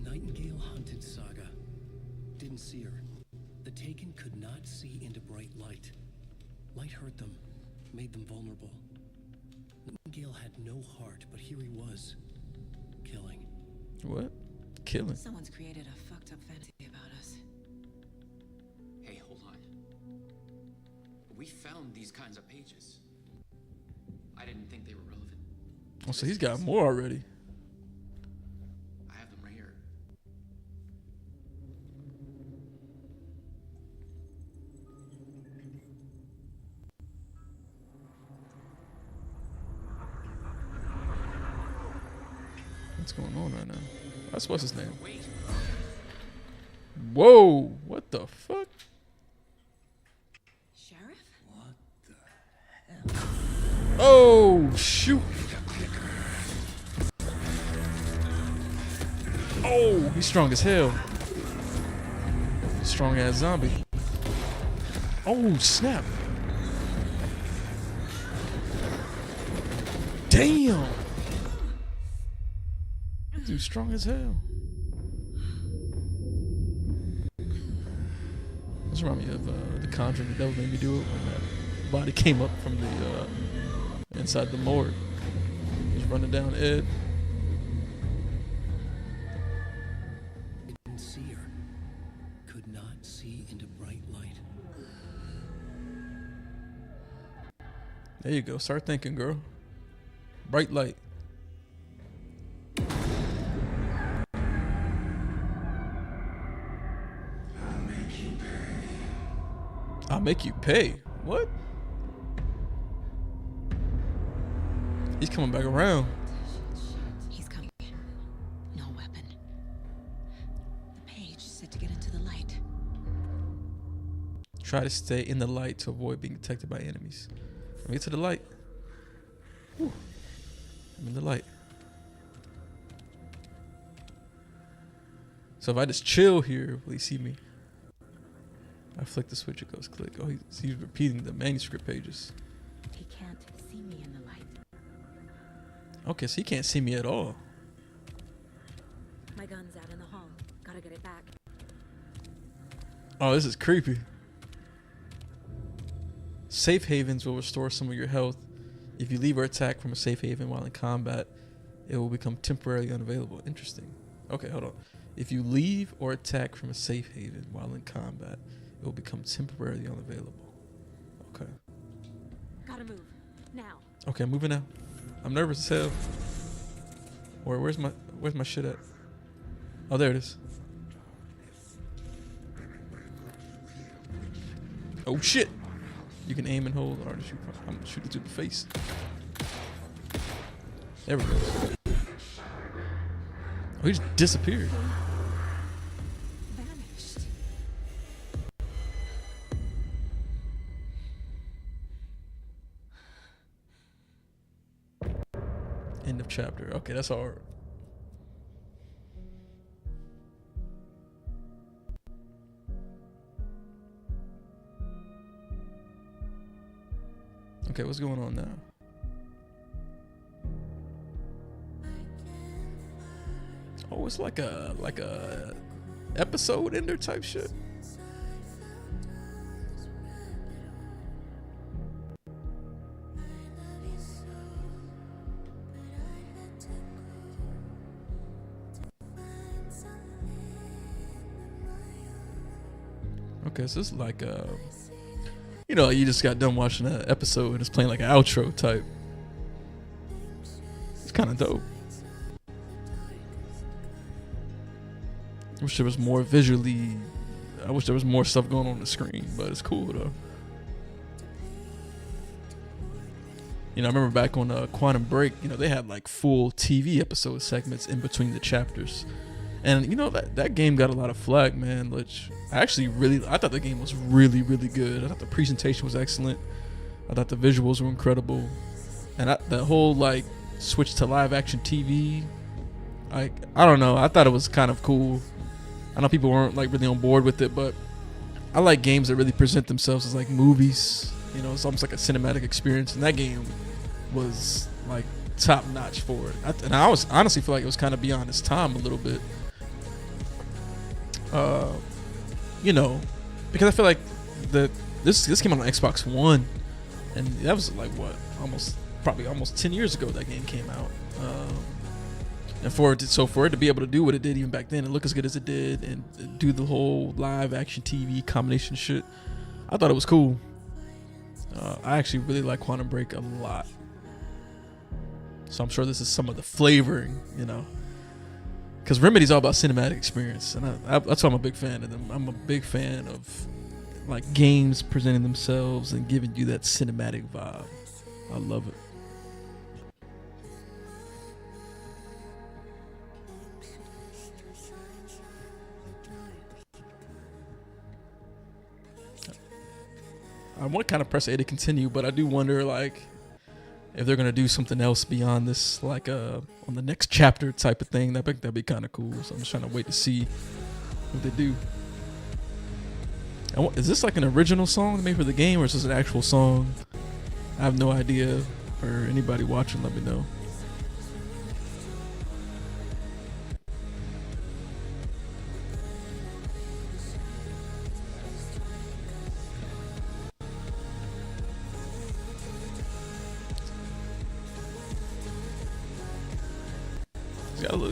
Nightingale Hunted Saga. didn't see her. The Taken could not see into bright light. Light hurt them, made them vulnerable. Nightingale had no heart, but here he was, killing. What? Killing? Someone's created a fucked up fantasy about us. Hey, hold on. We found these kinds of pages. I didn't think they were relevant. Oh, so he's got more already. I have them right here. What's going on right now? That's what's his name. Whoa! What the fuck? Sheriff? What the hell? Oh shoot! Oh, he's strong as hell. Strong ass zombie. Oh snap! Damn! Dude, strong as hell. This reminds me of The Conjuring. The devil made me do it when that body came up from the inside the morgue. Just running down Ed. Didn't see her. Could not see into bright light. There you go. Start thinking, girl. Bright light. I'll make you pay. What? He's coming back around. He's coming. No weapon. The page said to get into the light. Try to stay in the light to avoid being detected by enemies. Let me get to the light. Whew. I'm in the light. So if I just chill here, will he see me? I flick the switch, it goes click. Oh, he's repeating the manuscript pages. He can't see me in the light. Okay, so he can't see me at all. My gun's out in the hall. Gotta get it back. Oh, this is creepy. Safe havens will restore some of your health. If you leave or attack from a safe haven while in combat, it will become temporarily unavailable. Interesting. Okay, hold on. If you leave or attack from a safe haven while in combat, it will become temporarily unavailable. Okay. Gotta move. Now. Okay, I'm moving now. I'm nervous as hell. Or where's my shit at? Oh, there it is. Oh shit! You can aim and hold or shoot. I'm gonna shoot it to the face. There we go. Oh, he just disappeared. Vanished. End of chapter. Okay, that's hard. Okay, what's going on now? Oh, it's like a episode ender type shit. Okay, so it's like you know, you just got done watching an episode and it's playing like an outro type. It's kind of dope. I wish there was more visually. I wish there was more stuff going on the screen, but it's cool though. You know, I remember back on Quantum Break, you know, they had like full TV episode segments in between the chapters. And you know, that game got a lot of flack, man, which I thought the game was really, really good. I thought the presentation was excellent. I thought the visuals were incredible. And the whole like switch to live action TV, I don't know, I thought it was kind of cool. I know people weren't like really on board with it, but I like games that really present themselves as like movies. You know, it's almost like a cinematic experience, and that game was like top notch for it. And I honestly feel like it was kind of beyond its time a little bit. you know, because I feel like this came out on Xbox One, and that was like what, probably almost 10 years ago that game came out. And for it to be able to do what it did even back then and look as good as it did and do the whole live action TV combination shit, I thought it was cool. I actually really like Quantum Break a lot. So I'm sure this is some of the flavoring, you know, because Remedy's all about cinematic experience, and that's why I'm a big fan of them. I'm a big fan of like games presenting themselves and giving you that cinematic vibe. I love it. I want to kind of press A to continue, but I do wonder like if they're gonna do something else beyond this, like on the next chapter type of thing. That'd be kind of cool. So I'm just trying to wait to see what they do. Is this like an original song made for the game, or is this an actual song? I have no idea. Or anybody watching, let me know.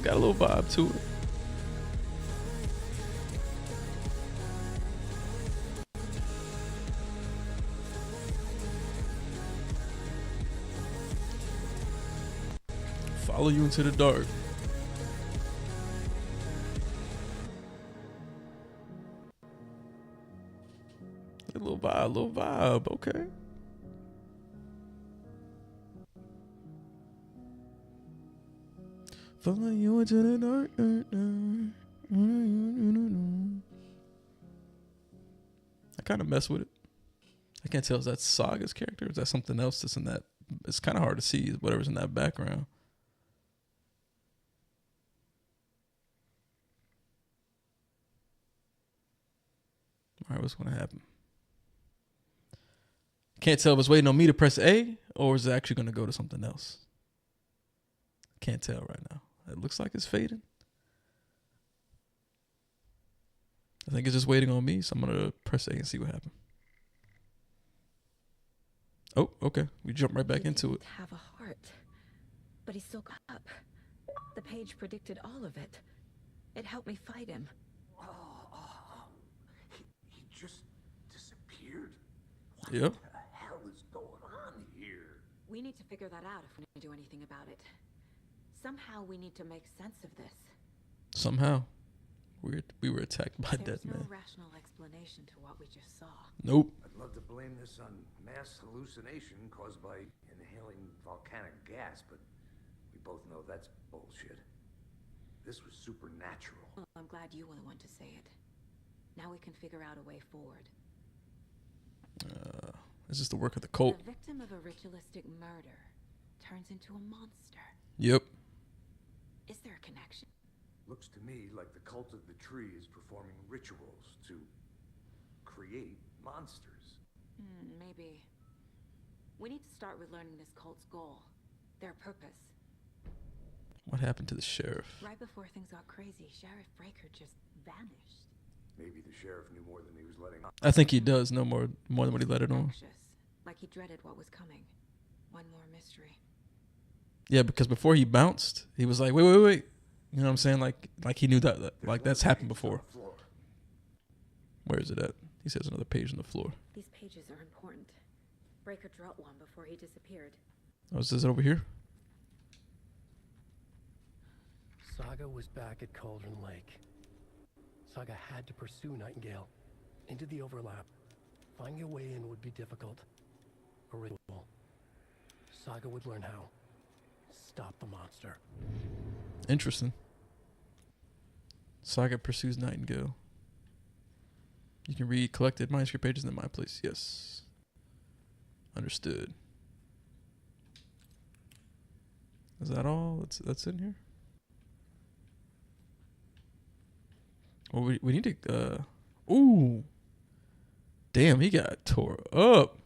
Got a little vibe to it. Follow you into the dark. A little vibe, okay. Follow you into the dark. I kind of mess with it. I can't tell if that's Saga's character, or is that something else that's in that? It's kind of hard to see whatever's in that background. All right, what's going to happen? Can't tell if it's waiting on me to press A, or is it actually going to go to something else. Can't tell right now. It looks like it's fading. I think it's just waiting on me, so I'm going to press A and see what happens. Oh, okay. We jump right back into it. Have a heart, but he still got up. The page predicted all of it. It helped me fight him. He just disappeared. What Yep. the hell is going on here? We need to figure that out if we're going to do anything about it. Somehow we need to make sense of this. Somehow. We were attacked by There's that man. no rational explanation to what we just saw. Nope. I'd love to blame this on mass hallucination caused by inhaling volcanic gas, but we both know that's bullshit. This was supernatural. Well, I'm glad you were the one to say it. Now we can figure out a way forward. This is the work of the cult. The victim of a ritualistic murder turns into a monster. Yep. Is there a connection? Looks to me like the cult of the tree is performing rituals to create monsters. Maybe. We need to start with learning this cult's goal, their purpose. What happened to the sheriff? Right before things got crazy, Sheriff Breaker just vanished. Maybe the sheriff knew more than he was letting on. I think he does know more than what he let it on. Anxious, like he dreaded what was coming. One more mystery. Yeah, because before he bounced, he was like, wait. You know what I'm saying? Like he knew that like that's happened before. Where is it at? He says another page on the floor. These pages are important. Breaker dropped one before he disappeared. Oh, is this over here? Saga was back at Cauldron Lake. Saga had to pursue Nightingale into the overlap. Finding a way in would be difficult. A ritual. Saga would learn how. Stop the monster. Interesting. Saga pursues Nightingale. You can read collected manuscript pages in my place. Yes. Understood. Is that all that's in here? Well, we need to. Ooh. Damn, he got tore up.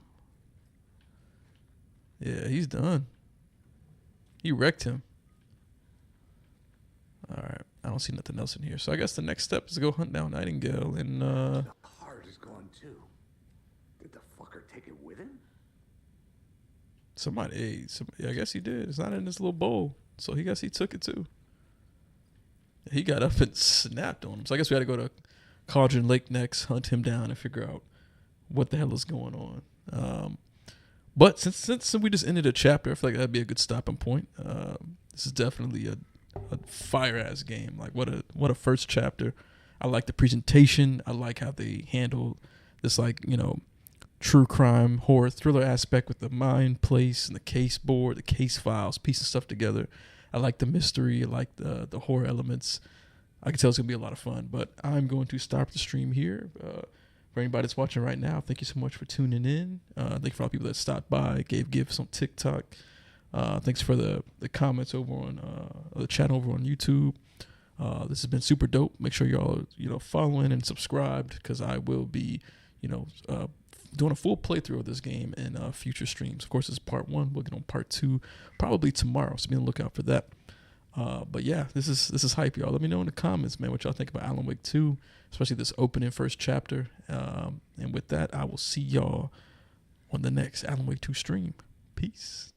Yeah, he's done. He wrecked him. All right. I don't see nothing else in here. So I guess the next step is to go hunt down Nightingale and Somebody, I guess he did. It's not in this little bowl, so he took it too. He got up and snapped on him. So I guess we had to go to Cauldron Lake next, hunt him down, and figure out what the hell is going on. But since we just ended a chapter, I feel like that'd be a good stopping point. This is definitely a fire ass game. Like what a first chapter. I like the presentation. I like how they handle this, like, you know, true crime horror thriller aspect with the mind place and the case board, the case files, piecing stuff together. I like the mystery. I like the horror elements. I can tell it's gonna be a lot of fun. But I'm going to stop the stream here. For anybody that's watching right now, thank you so much for tuning in. Thank you for all the people that stopped by, gave gifts on TikTok. Thanks for the comments over on the channel over on YouTube. This has been super dope. Make sure y'all following and subscribed, because I will be doing a full playthrough of this game in future streams. Of course, this is part 1. We'll get on part 2 probably tomorrow, so be on the lookout for that. But yeah, this is hype, y'all. Let me know in the comments, man, what y'all think about Alan Wake 2, especially this opening first chapter. And with that, I will see y'all on the next Alan Wake 2 stream. Peace.